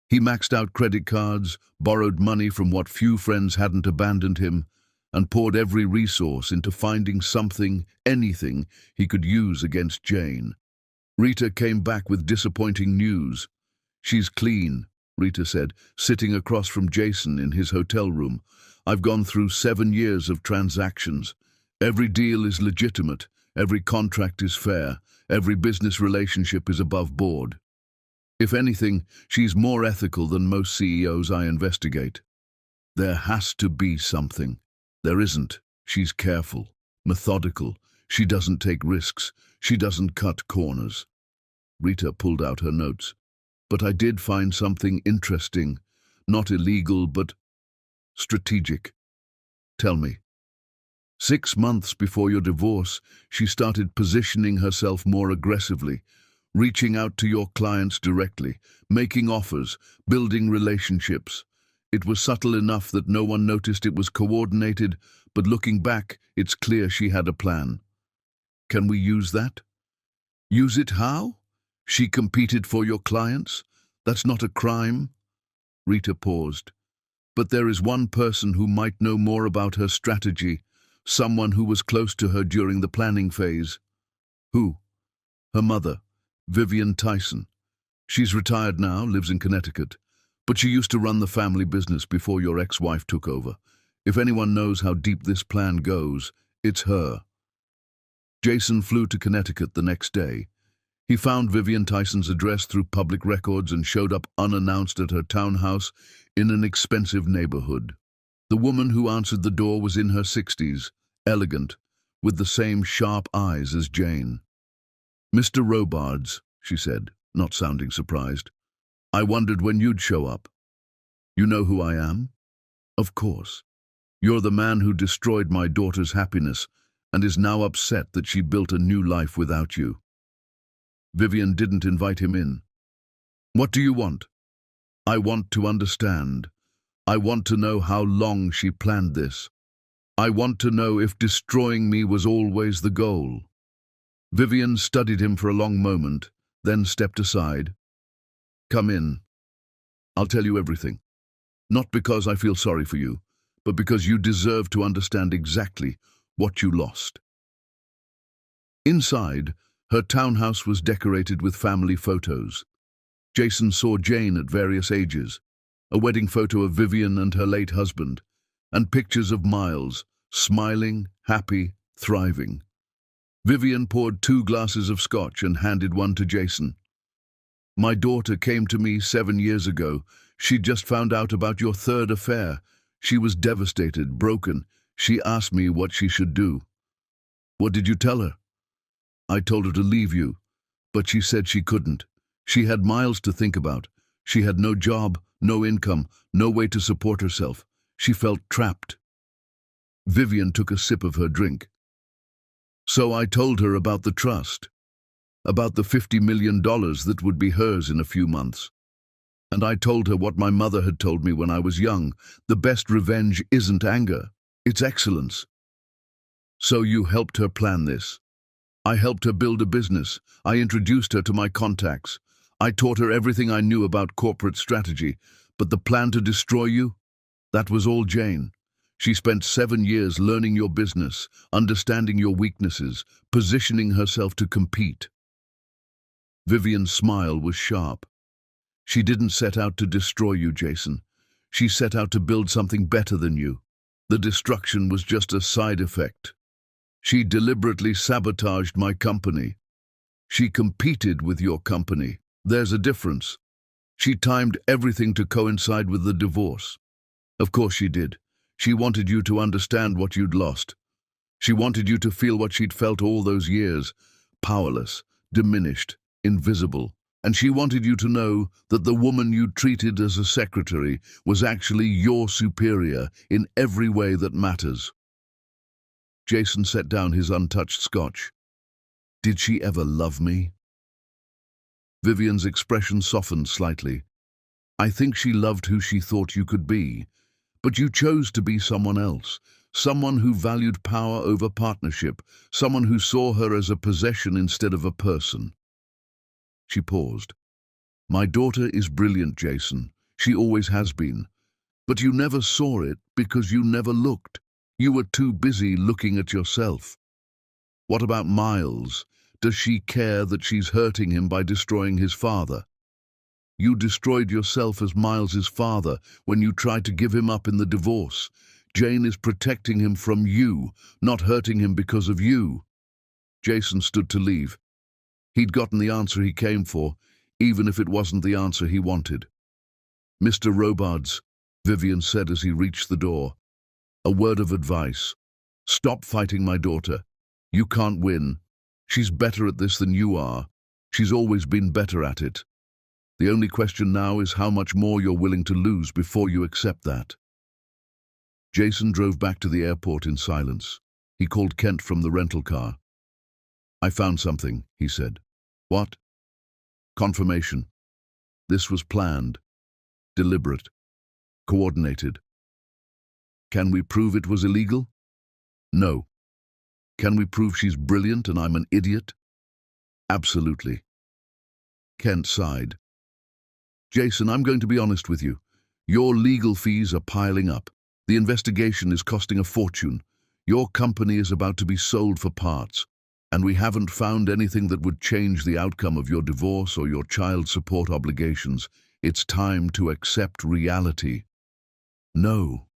He maxed out credit cards, borrowed money from what few friends hadn't abandoned him, and poured every resource into finding something, anything, he could use against Jane. Rita came back with disappointing news. She's clean, Rita said, sitting across from Jason in his hotel room. I've gone through 7 years of transactions. Every deal is legitimate, every contract is fair, every business relationship is above board. If anything, she's more ethical than most CEOs I investigate. There has to be something. There isn't. She's careful, methodical. She doesn't take risks. She doesn't cut corners. Rita pulled out her notes. But I did find something interesting. Not illegal, but strategic. Tell me. 6 months before your divorce, she started positioning herself more aggressively, reaching out to your clients directly, making offers, building relationships. It was subtle enough that no one noticed it was coordinated, but looking back, it's clear she had a plan. Can we use that? Use it how? She competed for your clients? That's not a crime? Rita paused. But there is one person who might know more about her strategy, someone who was close to her during the planning phase. Who? Her mother, Vivian Tyson. She's retired now, lives in Connecticut, but she used to run the family business before your ex-wife took over. If anyone knows how deep this plan goes, it's her. Jason flew to Connecticut the next day. He found Vivian Tyson's address through public records and showed up unannounced at her townhouse in an expensive neighborhood. The woman who answered the door was in her 60s, elegant, with the same sharp eyes as Jane. Mr. Robards, she said, not sounding surprised. I wondered when you'd show up. You know who I am? Of course. You're the man who destroyed my daughter's happiness and is now upset that she built a new life without you. Vivian didn't invite him in. What do you want? I want to understand. I want to know how long she planned this. I want to know if destroying me was always the goal. Vivian studied him for a long moment, then stepped aside. Come in. I'll tell you everything. Not because I feel sorry for you, but because you deserve to understand exactly what you lost. Inside, her townhouse was decorated with family photos. Jason saw Jane at various ages, a wedding photo of Vivian and her late husband, and pictures of Miles, smiling, happy, thriving. Vivian poured 2 glasses of scotch and handed one to Jason. My daughter came to me 7 years ago. She'd just found out about your 3rd affair. She was devastated, broken. She asked me what she should do. What did you tell her? I told her to leave you, but she said she couldn't. She had Miles to think about. She had no job, no income, no way to support herself. She felt trapped. Vivian took a sip of her drink. So I told her about the trust, about the $50 million that would be hers in a few months. And I told her what my mother had told me when I was young. The best revenge isn't anger, it's excellence. So you helped her plan this. I helped her build a business. I introduced her to my contacts. I taught her everything I knew about corporate strategy. But the plan to destroy you? That was all Jane. She spent 7 years learning your business, understanding your weaknesses, positioning herself to compete. Vivian's smile was sharp. She didn't set out to destroy you, Jason. She set out to build something better than you. The destruction was just a side effect. She deliberately sabotaged my company. She competed with your company. There's a difference. She timed everything to coincide with the divorce. Of course she did. She wanted you to understand what you'd lost. She wanted you to feel what she'd felt all those years, powerless, diminished, invisible. And she wanted you to know that the woman you treated as a secretary was actually your superior in every way that matters. Jason set down his untouched scotch. Did she ever love me? Vivian's expression softened slightly. I think she loved who she thought you could be, but you chose to be someone else, someone who valued power over partnership, someone who saw her as a possession instead of a person. She paused. My daughter is brilliant, Jason. She always has been. But you never saw it because you never looked. You were too busy looking at yourself. What about Miles? Does she care that she's hurting him by destroying his father? You destroyed yourself as Miles's father when you tried to give him up in the divorce. Jane is protecting him from you, not hurting him because of you. Jason stood to leave. He'd gotten the answer he came for, even if it wasn't the answer he wanted. Mr. Robards, Vivian said as he reached the door. A word of advice. Stop fighting my daughter. You can't win. She's better at this than you are. She's always been better at it. The only question now is how much more you're willing to lose before you accept that. Jason drove back to the airport in silence. He called Kent from the rental car. I found something, he said. What? Confirmation. This was planned, deliberate, coordinated. Can we prove it was illegal? No. Can we prove she's brilliant and I'm an idiot? Absolutely. Kent sighed. Jason, I'm going to be honest with you. Your legal fees are piling up. The investigation is costing a fortune. Your company is about to be sold for parts, and we haven't found anything that would change the outcome of your divorce or your child support obligations. It's time to accept reality. No.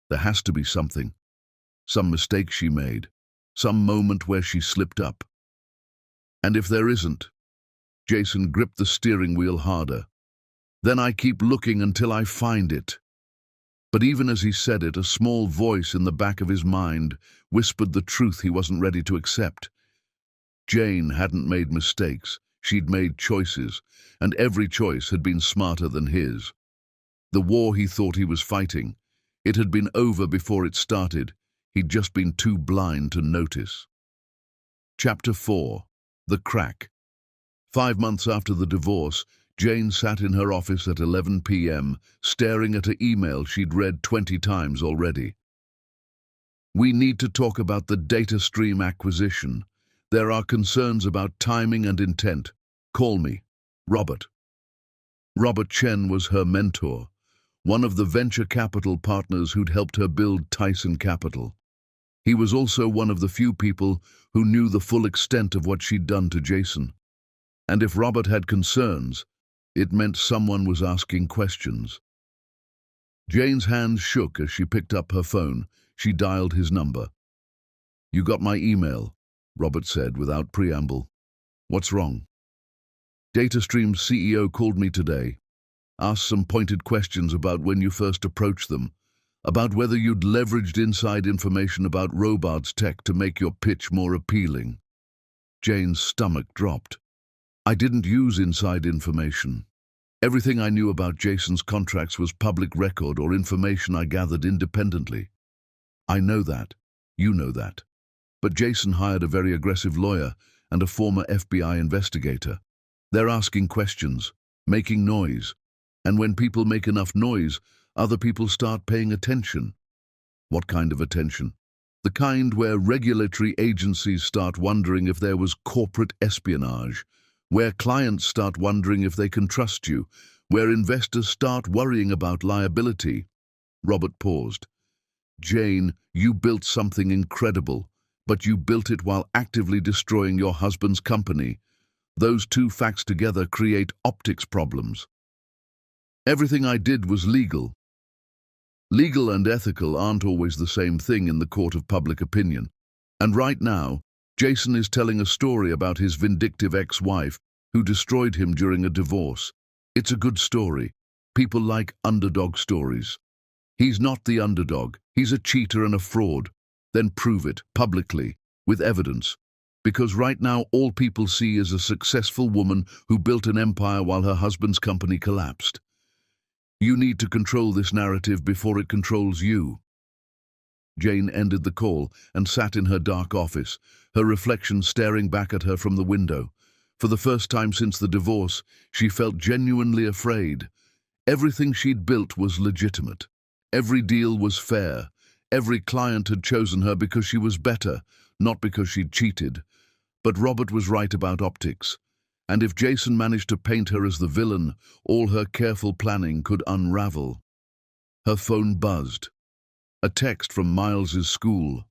There has to be something. Some mistake she made. Some moment where she slipped up. And if there isn't, Jason gripped the steering wheel harder. Then I keep looking until I find it. But even as he said it, a small voice in the back of his mind whispered the truth he wasn't ready to accept. Jane hadn't made mistakes. She'd made choices, and every choice had been smarter than his. The war he thought he was fighting, it had been over before it started. He'd just been too blind to notice. Chapter 4. The Crack. 5 months after the divorce, Jane sat in her office at 11 p.m., staring at an email she'd read 20 times already. We need to talk about the data stream acquisition. There are concerns about timing and intent. Call me. Robert. Robert Chen was her mentor, one of the venture capital partners who'd helped her build Tyson Capital. He was also one of the few people who knew the full extent of what she'd done to Jason. And if Robert had concerns, it meant someone was asking questions. Jane's hands shook as she picked up her phone. She dialed his number. You got my email, Robert said without preamble. What's wrong? DataStream's CEO called me today. Asked some pointed questions about when you first approached them, about whether you'd leveraged inside information about Robards tech to make your pitch more appealing. Jane's stomach dropped. I didn't use inside information. Everything I knew about Jason's contracts was public record or information I gathered independently. I know that. You know that. But Jason hired a very aggressive lawyer and a former FBI investigator. They're asking questions, making noise. And when people make enough noise, other people start paying attention. What kind of attention? The kind where regulatory agencies start wondering if there was corporate espionage, where clients start wondering if they can trust you, where investors start worrying about liability. Robert paused. Jane, you built something incredible, but you built it while actively destroying your husband's company. Those two facts together create optics problems. Everything I did was legal. Legal and ethical aren't always the same thing in the court of public opinion. And right now, Jason is telling a story about his vindictive ex-wife who destroyed him during a divorce. It's a good story. People like underdog stories. He's not the underdog. He's a cheater and a fraud. Then prove it, publicly, with evidence. Because right now all people see is a successful woman who built an empire while her husband's company collapsed. You need to control this narrative before it controls you. Jane ended the call and sat in her dark office, her reflection staring back at her from the window. For the first time since the divorce, she felt genuinely afraid. Everything she'd built was legitimate. Every deal was fair. Every client had chosen her because she was better, not because she'd cheated. But Robert was right about optics. And if Jason managed to paint her as the villain, all her careful planning could unravel. Her phone buzzed. A text from Miles's school.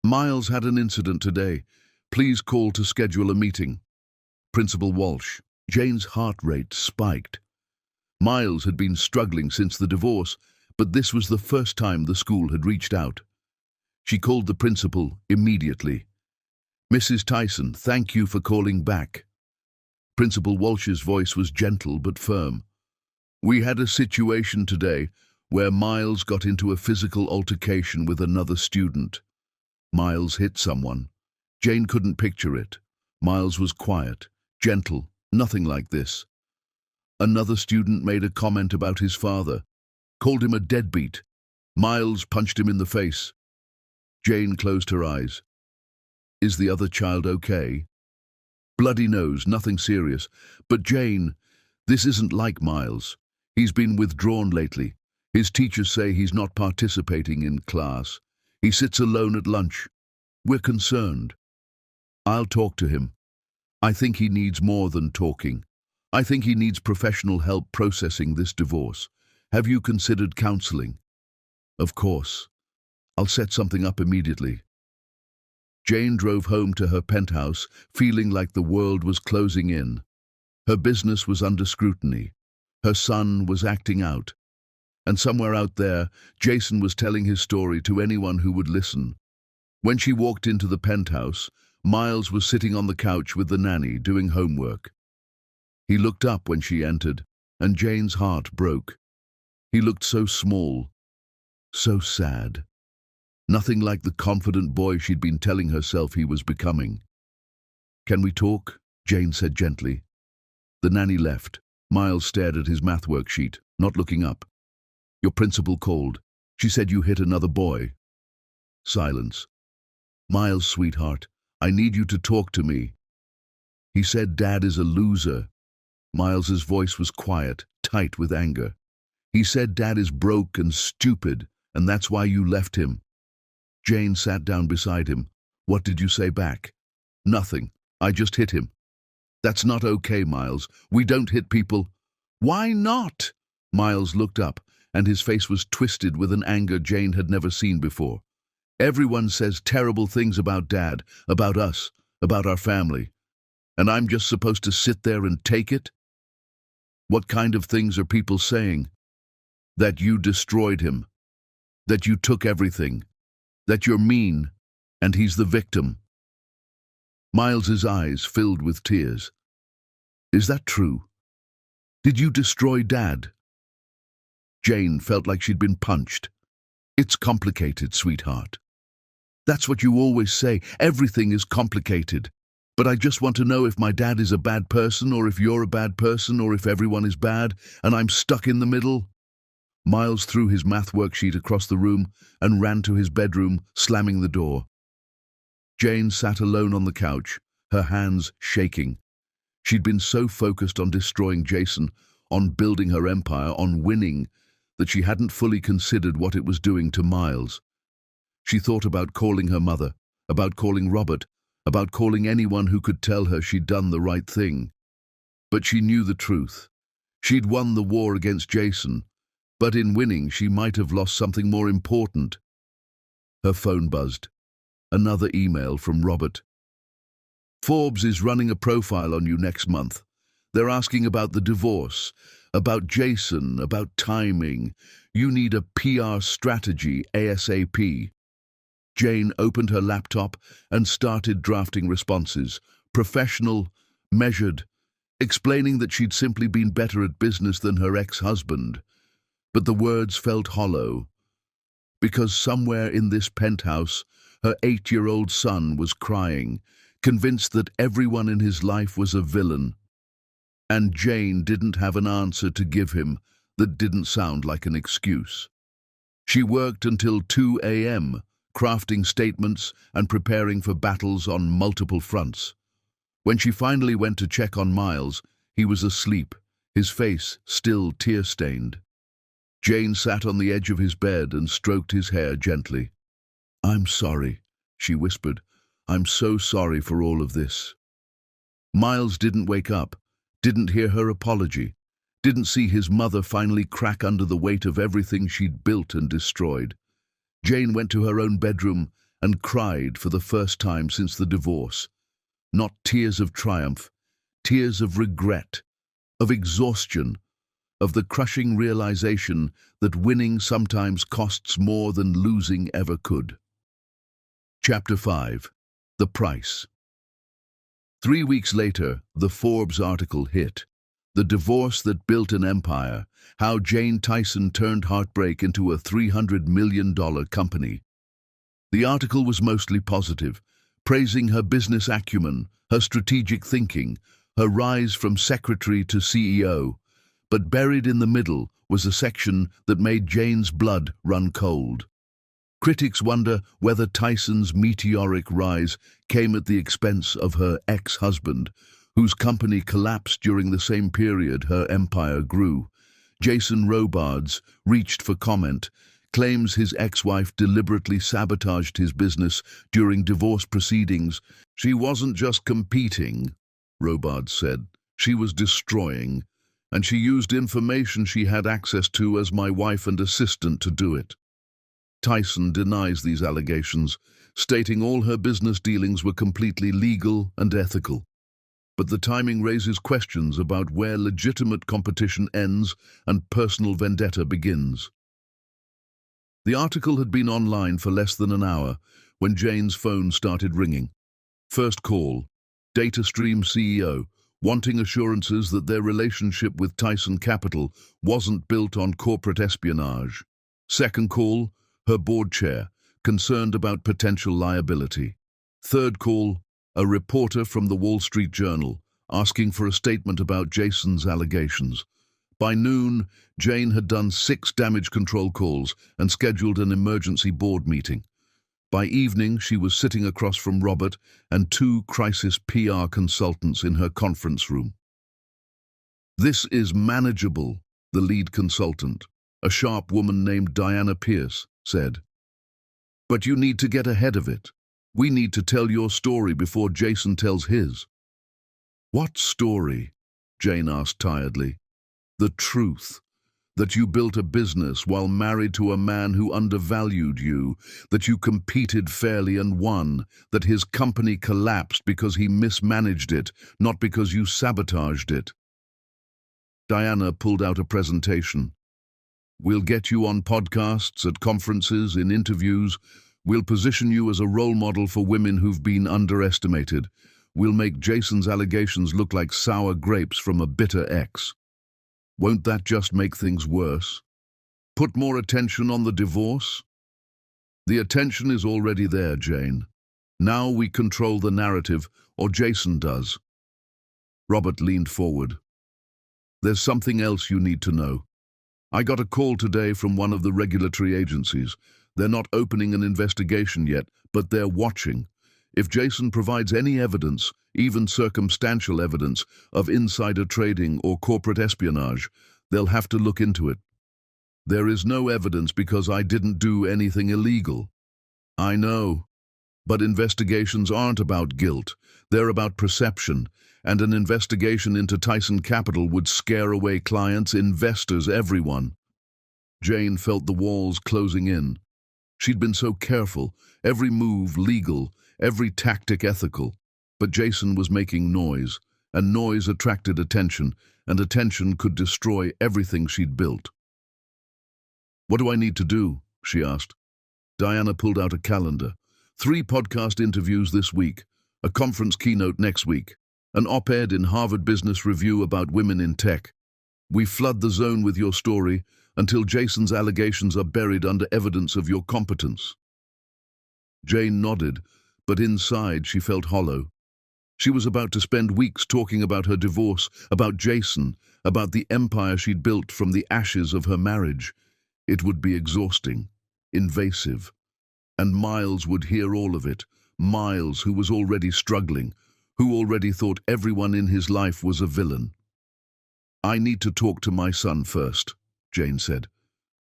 Miles had an incident today. Please call to schedule a meeting. Principal Walsh. Jane's heart rate spiked. Miles had been struggling since the divorce, but this was the first time the school had reached out. She called the principal immediately. Mrs. Tyson, thank you for calling back. Principal Walsh's voice was gentle but firm. We had a situation today where Miles got into a physical altercation with another student. Miles hit someone. Jane couldn't picture it. Miles was quiet, gentle, nothing like this. Another student made a comment about his father, called him a deadbeat. Miles punched him in the face. Jane closed her eyes. Is the other child okay? Bloody nose, nothing serious. But Jane, this isn't like Miles. He's been withdrawn lately. His teachers say he's not participating in class. He sits alone at lunch. We're concerned. I'll talk to him. I think he needs more than talking. I think he needs professional help processing this divorce. Have you considered counseling? Of course. I'll set something up immediately. Jane drove home to her penthouse, feeling like the world was closing in. Her business was under scrutiny. Her son was acting out. And somewhere out there, Jason was telling his story to anyone who would listen. When she walked into the penthouse, Miles was sitting on the couch with the nanny doing homework. He looked up when she entered, and Jane's heart broke. He looked so small, so sad. Nothing like the confident boy she'd been telling herself he was becoming. Can we talk? Jane said gently. The nanny left. Miles stared at his math worksheet, not looking up. Your principal called. She said you hit another boy. Silence. Miles, sweetheart, I need you to talk to me. He said Dad is a loser. Miles's voice was quiet, tight with anger. He said Dad is broke and stupid, and that's why you left him. Jane sat down beside him. What did you say back? Nothing. I just hit him. That's not okay, Miles. We don't hit people. Why not? Miles looked up, and his face was twisted with an anger Jane had never seen before. Everyone says terrible things about Dad, about us, about our family. And I'm just supposed to sit there and take it? What kind of things are people saying? That you destroyed him. That you took everything. That you're mean, and he's the victim. Miles's eyes filled with tears. Is that true? Did you destroy Dad? Jane felt like she'd been punched. It's complicated, sweetheart. That's what you always say. Everything is complicated. But I just want to know if my dad is a bad person, or if you're a bad person, or if everyone is bad, and I'm stuck in the middle. Miles threw his math worksheet across the room and ran to his bedroom, slamming the door. Jane sat alone on the couch, her hands shaking. She'd been so focused on destroying Jason, on building her empire, on winning, that she hadn't fully considered what it was doing to Miles. She thought about calling her mother, about calling Robert, about calling anyone who could tell her she'd done the right thing. But she knew the truth. She'd won the war against Jason, but in winning she might have lost something more important. Her phone buzzed. Another email from Robert. Forbes is running a profile on you next month. They're asking about the divorce, about Jason, about timing. You need a PR strategy ASAP. Jane opened her laptop and started drafting responses, professional, measured, explaining that she'd simply been better at business than her ex-husband. But the words felt hollow, because somewhere in this penthouse, her 8-year-old son was crying, convinced that everyone in his life was a villain. And Jane didn't have an answer to give him that didn't sound like an excuse. She worked until 2 a.m., crafting statements and preparing for battles on multiple fronts. When she finally went to check on Miles, he was asleep, his face still tear-stained. Jane sat on the edge of his bed and stroked his hair gently. "I'm sorry," she whispered. "I'm so sorry for all of this." Miles didn't wake up, didn't hear her apology, didn't see his mother finally crack under the weight of everything she'd built and destroyed. Jane went to her own bedroom and cried for the first time since the divorce. Not tears of triumph, tears of regret, of exhaustion, of the crushing realization that winning sometimes costs more than losing ever could. Chapter 5. The Price. 3 weeks later, the Forbes article hit. The divorce that built an empire, how Jane Tyson turned heartbreak into a $300 million company. The article was mostly positive, praising her business acumen, her strategic thinking, her rise from secretary to CEO. But buried in the middle was a section that made Jane's blood run cold. Critics wonder whether Tyson's meteoric rise came at the expense of her ex-husband, whose company collapsed during the same period her empire grew. Jason Robards reached for comment, claims his ex-wife deliberately sabotaged his business during divorce proceedings. "She wasn't just competing," Robards said. "She was destroying, and she used information she had access to as my wife and assistant to do it." Tyson denies these allegations, stating all her business dealings were completely legal and ethical. But the timing raises questions about where legitimate competition ends and personal vendetta begins. The article had been online for less than an hour when Jane's phone started ringing. First call, DataStream CEO, wanting assurances that their relationship with Tyson Capital wasn't built on corporate espionage. Second call, her board chair, concerned about potential liability. Third call, a reporter from the Wall Street Journal, asking for a statement about Jason's allegations. By noon, Jane had done 6 damage control calls and scheduled an emergency board meeting. By evening, she was sitting across from Robert and 2 crisis PR consultants in her conference room. "This is manageable," the lead consultant, a sharp woman named Diana Pierce, said. "But you need to get ahead of it. We need to tell your story before Jason tells his." "What story?" Jane asked tiredly. "The truth. That you built a business while married to a man who undervalued you, that you competed fairly and won, that his company collapsed because he mismanaged it, not because you sabotaged it." Diana pulled out a presentation. "We'll get you on podcasts, at conferences, in interviews. We'll position you as a role model for women who've been underestimated. We'll make Jason's allegations look like sour grapes from a bitter ex. Won't that just make things worse? Put more attention on the divorce?" "The attention is already there, Jane. Now we control the narrative, or Jason does." Robert leaned forward. "There's something else you need to know. I got a call today from one of the regulatory agencies. They're not opening an investigation yet, but they're watching. If Jason provides any evidence, even circumstantial evidence, of insider trading or corporate espionage, they'll have to look into it. There is no evidence because I didn't do anything illegal. I know. But investigations aren't about guilt. They're about perception. And an investigation into Tyson Capital would scare away clients, investors, everyone. Jane felt the walls closing in. She'd been so careful, every move legal, every tactic ethical. But Jason was making noise, and noise attracted attention, and attention could destroy everything she'd built. "What do I need to do?" she asked. Diana pulled out a calendar. 3 podcast interviews this week, a conference keynote next week, an op-ed in Harvard Business Review about women in tech. We flood the zone with your story until Jason's allegations are buried under evidence of your competence. Jane nodded, but inside she felt hollow. She was about to spend weeks talking about her divorce, about Jason, about the empire she'd built from the ashes of her marriage. It would be exhausting, invasive. And Miles would hear all of it. Miles, who was already struggling, who already thought everyone in his life was a villain. "I need to talk to my son first," Jane said.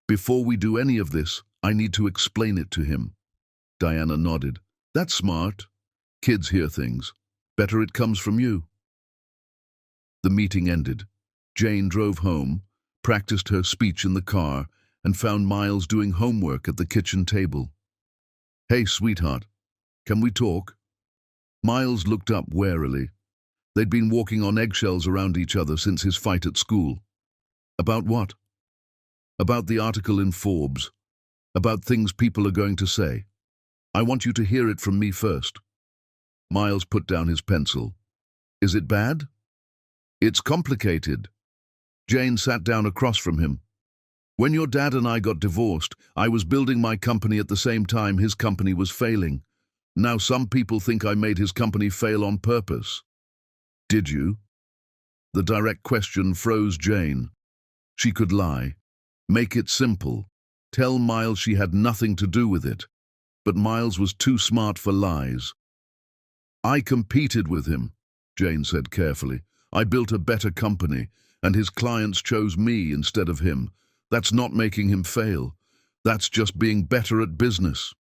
"Before we do any of this, I need to explain it to him." Diana nodded. "That's smart. Kids hear things. Better it comes from you." The meeting ended. Jane drove home, practiced her speech in the car, and found Miles doing homework at the kitchen table. "Hey, sweetheart, can we talk?" Miles looked up warily. They'd been walking on eggshells around each other since his fight at school. "About what?" "About the article in Forbes. About things people are going to say. I want you to hear it from me first." Miles put down his pencil. "Is it bad?" "It's complicated." Jane sat down across from him. "When your dad and I got divorced, I was building my company at the same time his company was failing. Now some people think I made his company fail on purpose." "Did you?" The direct question froze Jane. She could lie. Make it simple. Tell Miles she had nothing to do with it. But Miles was too smart for lies. "I competed with him," Jane said carefully. "I built a better company, and his clients chose me instead of him. That's not making him fail. That's just being better at business."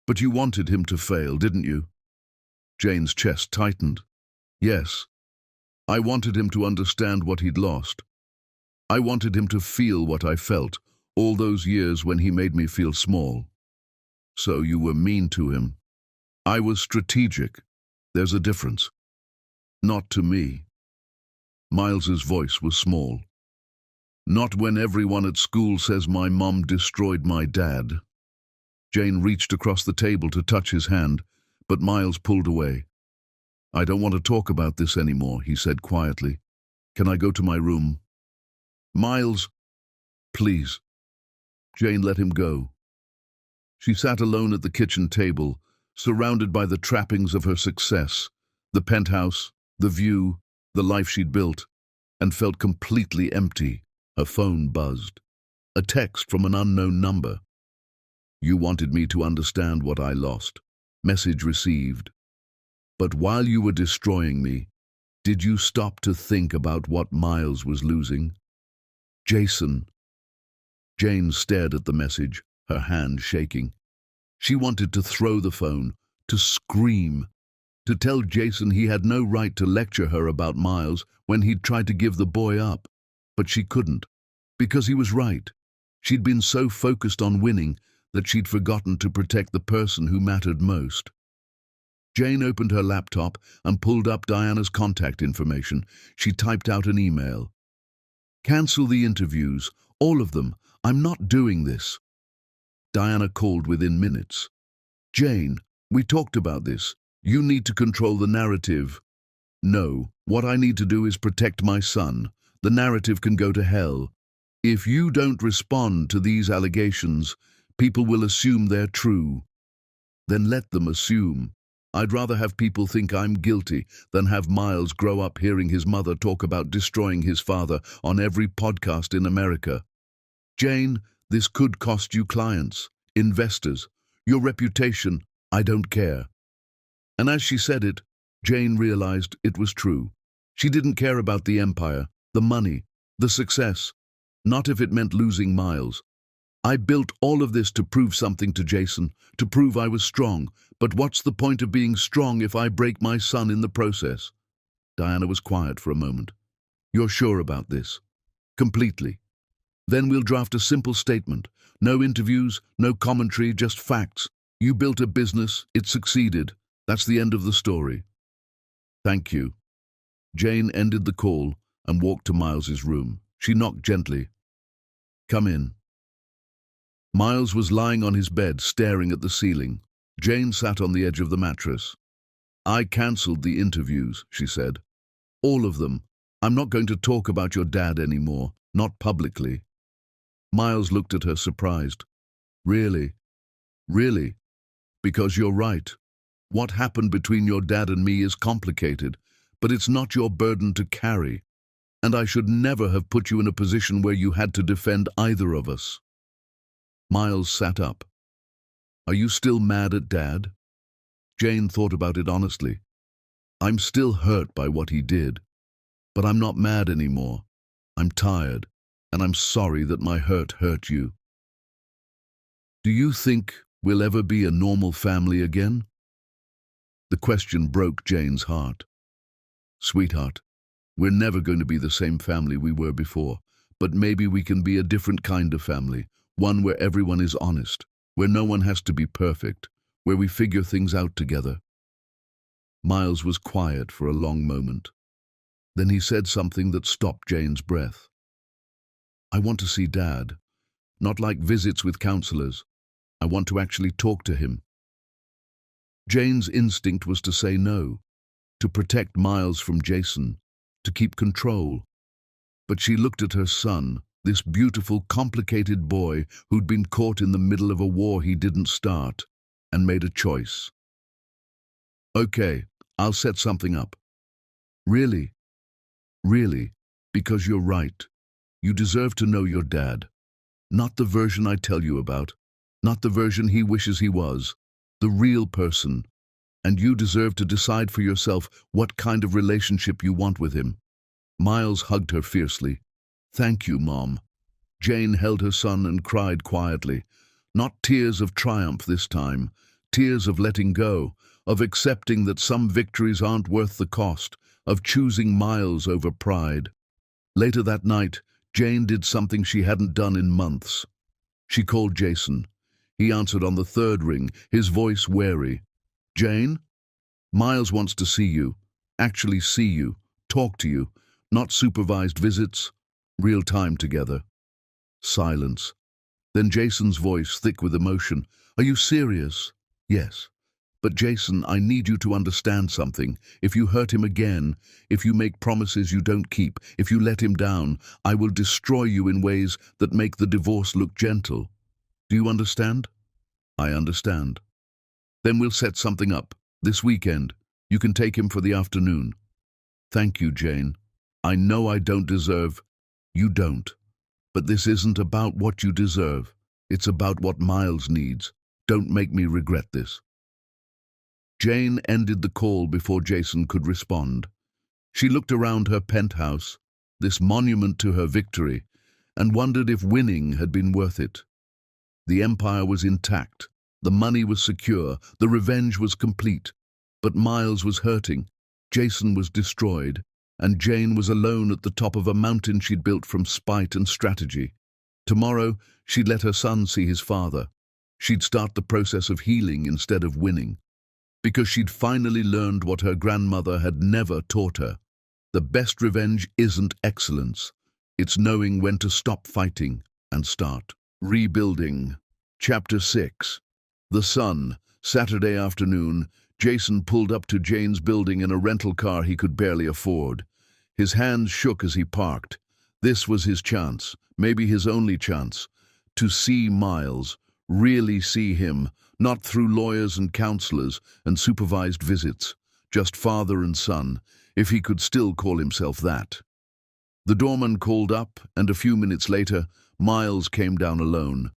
"But you wanted him to fail, didn't you?" Jane's chest tightened. "Yes. I wanted him to understand what he'd lost. I wanted him to feel what I felt, all those years when he made me feel small." "So you were mean to him." "I was strategic. There's a difference." "Not to me." Miles's voice was small. "Not when everyone at school says my mom destroyed my dad." Jane reached across the table to touch his hand, but Miles pulled away. "I don't want to talk about this anymore," he said quietly. "Can I go to my room?" "Miles, please." Jane let him go. She sat alone at the kitchen table, surrounded by the trappings of her success, the penthouse, the view, the life she'd built, and felt completely empty. Her phone buzzed. A text from an unknown number. "You wanted me to understand what I lost. Message received. But while you were destroying me, did you stop to think about what Miles was losing?" "Jason." Jane stared at the message, her hand shaking. She wanted to throw the phone, to scream, to tell Jason he had no right to lecture her about Miles when he'd tried to give the boy up. But she couldn't, because he was right. She'd been so focused on winning that she'd forgotten to protect the person who mattered most. Jane opened her laptop and pulled up Diana's contact information. She typed out an email. "Cancel the interviews, all of them. I'm not doing this." Diana called within minutes. "Jane, we talked about this. You need to control the narrative." "No, what I need to do is protect my son. The narrative can go to hell. If you don't respond to these allegations, people will assume they're true. Then let them assume. I'd rather have people think I'm guilty than have Miles grow up hearing his mother talk about destroying his father on every podcast in America. Jane, this could cost you clients, investors, your reputation. I don't care." And as she said it, Jane realized it was true. She didn't care about the empire, the money, the success, not if it meant losing Miles. I built all of this to prove something to Jason, to prove I was strong. But what's the point of being strong if I break my son in the process? Diana was quiet for a moment. You're sure about this? Completely. Then we'll draft a simple statement. No interviews, no commentary, just facts. You built a business, it succeeded. That's the end of the story. Thank you. Jane ended the call and walked to Miles's room. She knocked gently. Come in. Miles was lying on his bed, staring at the ceiling. Jane sat on the edge of the mattress. I cancelled the interviews, she said. All of them. I'm not going to talk about your dad anymore, not publicly. Miles looked at her, surprised. Really? Really? Because you're right. What happened between your dad and me is complicated, but it's not your burden to carry. And I should never have put you in a position where you had to defend either of us. Miles sat up. Are you still mad at Dad? Jane thought about it honestly. I'm still hurt by what he did, but I'm not mad anymore. I'm tired, and I'm sorry that my hurt you. Do you think we'll ever be a normal family again? The question broke Jane's heart. Sweetheart, we're never going to be the same family we were before, but maybe we can be a different kind of family, one where everyone is honest, where no one has to be perfect, where we figure things out together. Miles was quiet for a long moment. Then he said something that stopped Jane's breath. I want to see Dad, not like visits with counselors. I want to actually talk to him. Jane's instinct was to say no, to protect Miles from Jason, to keep control. But she looked at her son, this beautiful, complicated boy who'd been caught in the middle of a war he didn't start, and made a choice. Okay, I'll set something up. Really? Really? Because you're right. You deserve to know your dad. Not the version I tell you about, not the version he wishes he was, the real person. And you deserve to decide for yourself what kind of relationship you want with him. Miles hugged her fiercely. Thank you, Mom. Jane held her son and cried quietly. Not tears of triumph this time, tears of letting go, of accepting that some victories aren't worth the cost, of choosing Miles over pride. Later that night, Jane did something she hadn't done in months. She called Jason. He answered on the third ring, his voice wary. Jane? Miles wants to see you, actually see you, talk to you, not supervised visits, real time together. Silence. Then Jason's voice, thick with emotion. Are you serious? Yes. But Jason, I need you to understand something. If you hurt him again, if you make promises you don't keep, if you let him down, I will destroy you in ways that make the divorce look gentle. Do you understand? I understand. Then we'll set something up. This weekend. You can take him for the afternoon. Thank you, Jane. I know I don't deserve. You don't. But this isn't about what you deserve. It's about what Miles needs. Don't make me regret this. Jane ended the call before Jason could respond. She looked around her penthouse, this monument to her victory, and wondered if winning had been worth it. The empire was intact, the money was secure, the revenge was complete. But Miles was hurting, Jason was destroyed, and Jane was alone at the top of a mountain she'd built from spite and strategy. Tomorrow, she'd let her son see his father. She'd start the process of healing instead of winning. Because she'd finally learned what her grandmother had never taught her. The best revenge isn't excellence. It's knowing when to stop fighting and start rebuilding. Chapter 6. The sun. Saturday afternoon, Jason pulled up to Jane's building in a rental car he could barely afford. His hands shook as he parked. This was his chance, maybe his only chance, to see Miles, really see him, not through lawyers and counselors and supervised visits, just father and son, if he could still call himself that. The doorman called up, and a few minutes later, Miles came down alone.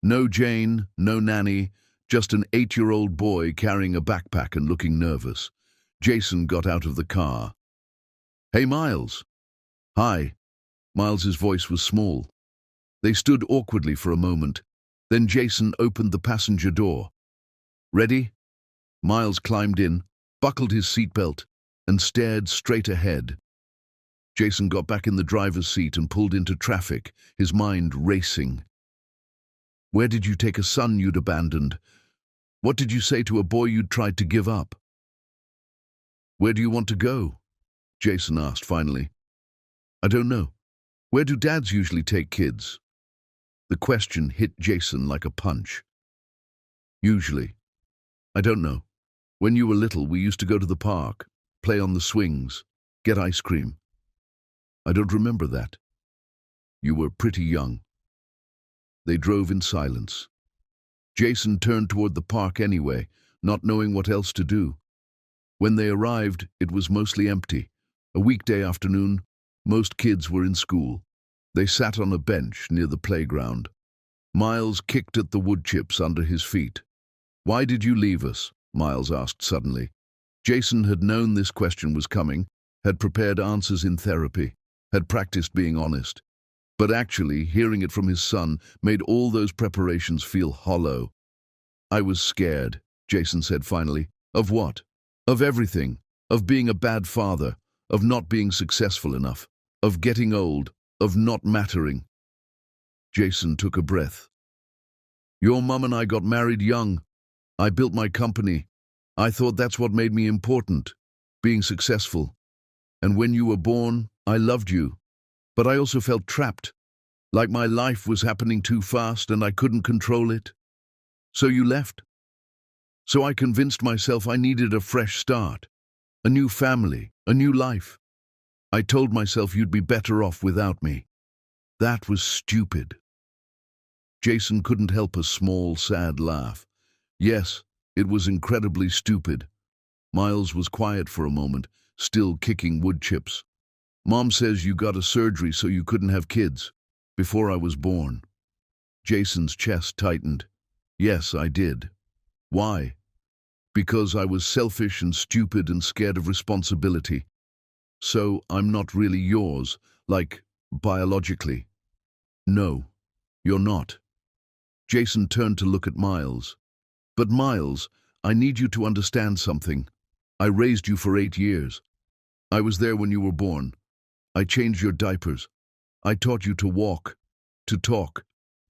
No Jane, no nanny, Just an 8-year-old boy carrying a backpack and looking nervous. Jason got out of the car. "Hey, Miles." "Hi." Miles's voice was small. They stood awkwardly for a moment. Then Jason opened the passenger door. "Ready?" Miles climbed in, buckled his seatbelt, and stared straight ahead. Jason got back in the driver's seat and pulled into traffic, his mind racing. "Where did you take a son you'd abandoned? What did you say to a boy you'd tried to give up?" "Where do you want to go?" Jason asked finally. "I don't know. Where do dads usually take kids?" The question hit Jason like a punch. "Usually. I don't know. When you were little, we used to go to the park, play on the swings, get ice cream." "I don't remember that." "You were pretty young." They drove in silence. Jason turned toward the park anyway, not knowing what else to do. When they arrived, it was mostly empty. A weekday afternoon, most kids were in school. They sat on a bench near the playground. Miles kicked at the wood chips under his feet. "Why did you leave us?" Miles asked suddenly. Jason had known this question was coming, had prepared answers in therapy, had practiced being honest. But actually, hearing it from his son made all those preparations feel hollow. "I was scared," Jason said finally. "Of what?" "Of everything. Of being a bad father. Of not being successful enough. Of getting old. Of not mattering." Jason took a breath. "Your mum and I got married young. I built my company. I thought that's what made me important, being successful. And when you were born, I loved you. But I also felt trapped, like my life was happening too fast and I couldn't control it. So you left. So I convinced myself I needed a fresh start, a new family, a new life. I told myself you'd be better off without me. That was stupid." Jason couldn't help a small, sad laugh. Yes, it was incredibly stupid. Miles was quiet for a moment, still kicking wood chips. "Mom says you got a surgery so you couldn't have kids, before I was born." Jason's chest tightened. "Yes, I did." "Why?" "Because I was selfish and stupid and scared of responsibility. So I'm not really yours, like, biologically." "No, you're not." Jason turned to look at Miles. "But Miles, I need you to understand something. I raised you for 8 years. I was there when you were born. I changed your diapers. I taught you to walk, to talk,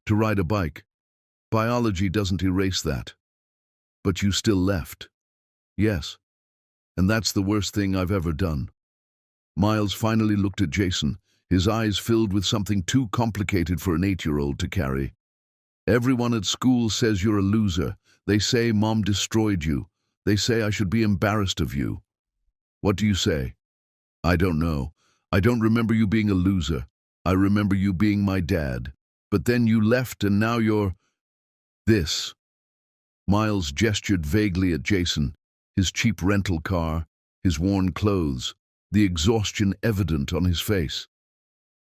to ride a bike. Biology doesn't erase that. But you still left." "Yes, and that's the worst thing I've ever done." Miles finally looked at Jason, his eyes filled with something too complicated for an 8-year-old to carry. "Everyone at school says you're a loser. They say Mom destroyed you. They say I should be embarrassed of you. What do you say?" "I don't know. I don't remember you being a loser. I remember you being my dad. But then you left and now you're this." Miles gestured vaguely at Jason, his cheap rental car, his worn clothes, the exhaustion evident on his face.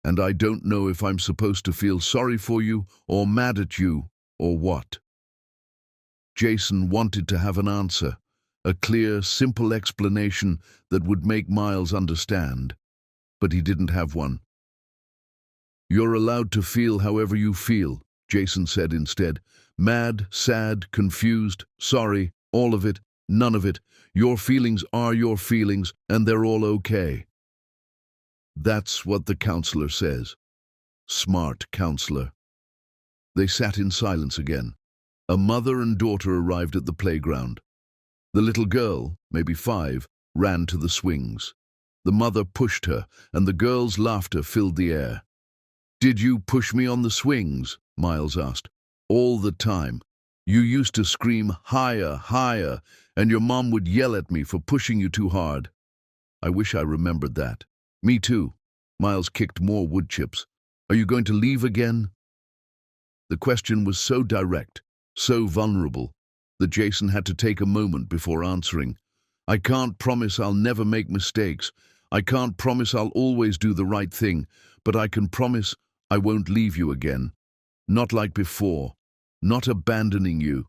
"And I don't know if I'm supposed to feel sorry for you or mad at you or what." Jason wanted to have an answer, a clear, simple explanation that would make Miles understand, but he didn't have one. "You're allowed to feel however you feel," Jason said instead. "Mad, sad, confused, sorry, all of it, none of it. Your feelings are your feelings, and they're all okay." That's what the counselor says. Smart counselor. They sat in silence again. A mother and daughter arrived at the playground. The little girl, maybe 5, ran to the swings. The mother pushed her, and the girl's laughter filled the air. "Did you push me on the swings?" Miles asked. "All the time. You used to scream, 'Higher, higher,' and your mom would yell at me for pushing you too hard." "I wish I remembered that." "Me too." Miles kicked more wood chips. "Are you going to leave again?" The question was so direct, so vulnerable, that Jason had to take a moment before answering. "I can't promise I'll never make mistakes. I can't promise I'll always do the right thing, but I can promise I won't leave you again. Not like before. Not abandoning you."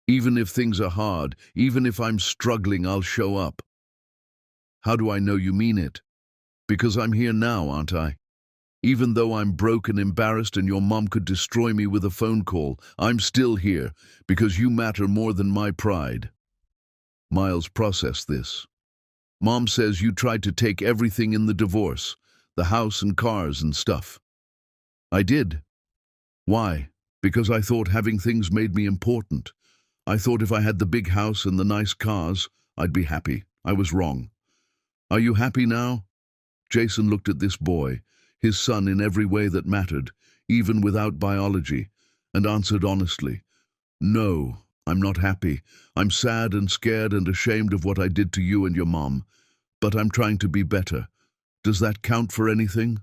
Even if things are hard, even if I'm struggling, I'll show up. How do I know you mean it? Because I'm here now, aren't I? Even though I'm broke and embarrassed and your mom could destroy me with a phone call, I'm still here because you matter more than my pride. Miles processed this. Mom says you tried to take everything in the divorce, the house and cars and stuff. I did. Why? Because I thought having things made me important. I thought if I had the big house and the nice cars, I'd be happy. I was wrong. Are you happy now? Jason looked at this boy, his son in every way that mattered, even without biology, and answered honestly, No, I'm not happy. I'm sad and scared and ashamed of what I did to you and your mom, but I'm trying to be better. Does that count for anything?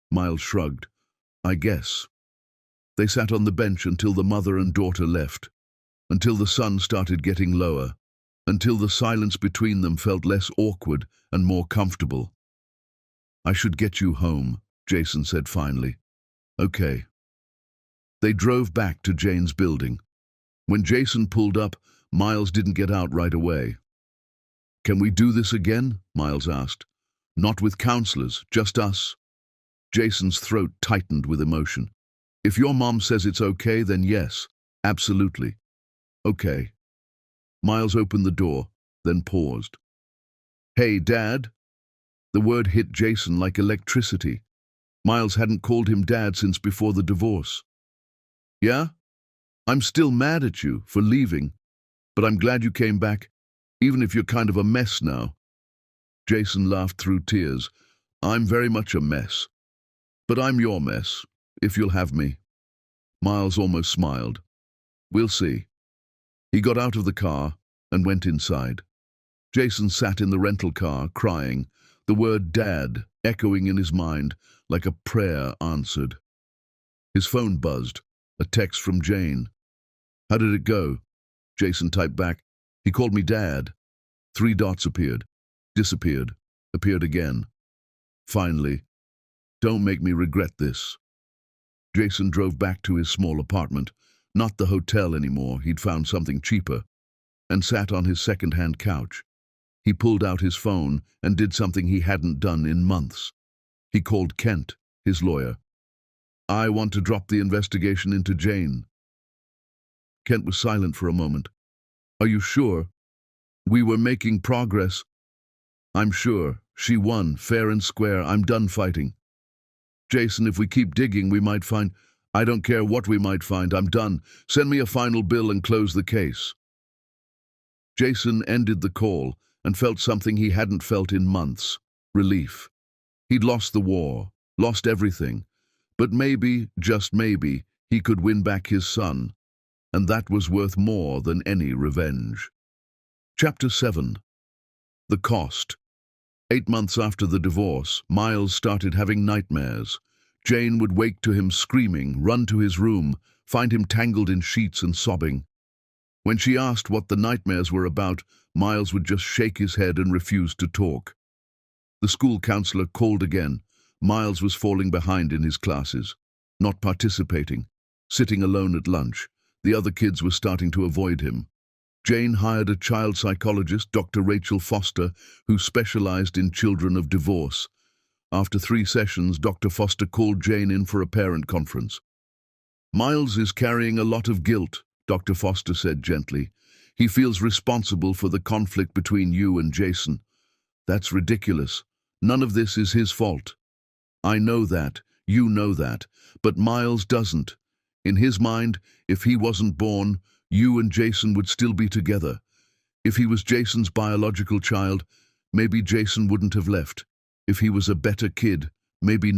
Miles shrugged. I guess. They sat on the bench until the mother and daughter left, until the sun started getting lower, until the silence between them felt less awkward and more comfortable. I should get you home, Jason said finally. Okay. They drove back to Jane's building. When Jason pulled up, Miles didn't get out right away. Can we do this again? Miles asked. Not with counselors, just us. Jason's throat tightened with emotion. If your mom says it's okay, then yes, absolutely. Okay. Miles opened the door, then paused. Hey, Dad. The word hit Jason like electricity. Miles hadn't called him Dad since before the divorce. Yeah? I'm still mad at you for leaving, but I'm glad you came back, even if you're kind of a mess now. Jason laughed through tears. I'm very much a mess. But I'm your mess, if you'll have me. Miles almost smiled. We'll see. He got out of the car and went inside. Jason sat in the rental car, crying, the word Dad echoing in his mind like a prayer answered. His phone buzzed, a text from Jane. How did it go? Jason typed back. He called me Dad. 3 dots appeared, disappeared, appeared again. Finally, don't make me regret this. Jason drove back to his small apartment, not the hotel anymore, he'd found something cheaper, and sat on his second-hand couch. He pulled out his phone and did something he hadn't done in months. He called Kent, his lawyer. I want to drop the investigation into Jane. Kent was silent for a moment. Are you sure? We were making progress. I'm sure. She won, fair and square. I'm done fighting. Jason, if we keep digging, we might find... I don't care what we might find. I'm done. Send me a final bill and close the case. Jason ended the call and felt something he hadn't felt in months. Relief. He'd lost the war, lost everything. But maybe, just maybe, he could win back his son. And that was worth more than any revenge. Chapter 7. The Cost. 8 months after the divorce, Miles started having nightmares. Jane would wake to him screaming, run to his room, find him tangled in sheets and sobbing. When she asked what the nightmares were about, Miles would just shake his head and refuse to talk. The school counselor called again. Miles was falling behind in his classes, not participating, sitting alone at lunch. The other kids were starting to avoid him. Jane hired a child psychologist, Dr. Rachel Foster, who specialized in children of divorce. After 3 sessions, Dr. Foster called Jane in for a parent conference. Miles is carrying a lot of guilt, Dr. Foster said gently. He feels responsible for the conflict between you and Jason. That's ridiculous. None of this is his fault. I know that, you know that, but Miles doesn't. In his mind, if he wasn't born, you and Jason would still be together. If he was Jason's biological child, maybe Jason wouldn't have left. If he was a better kid, maybe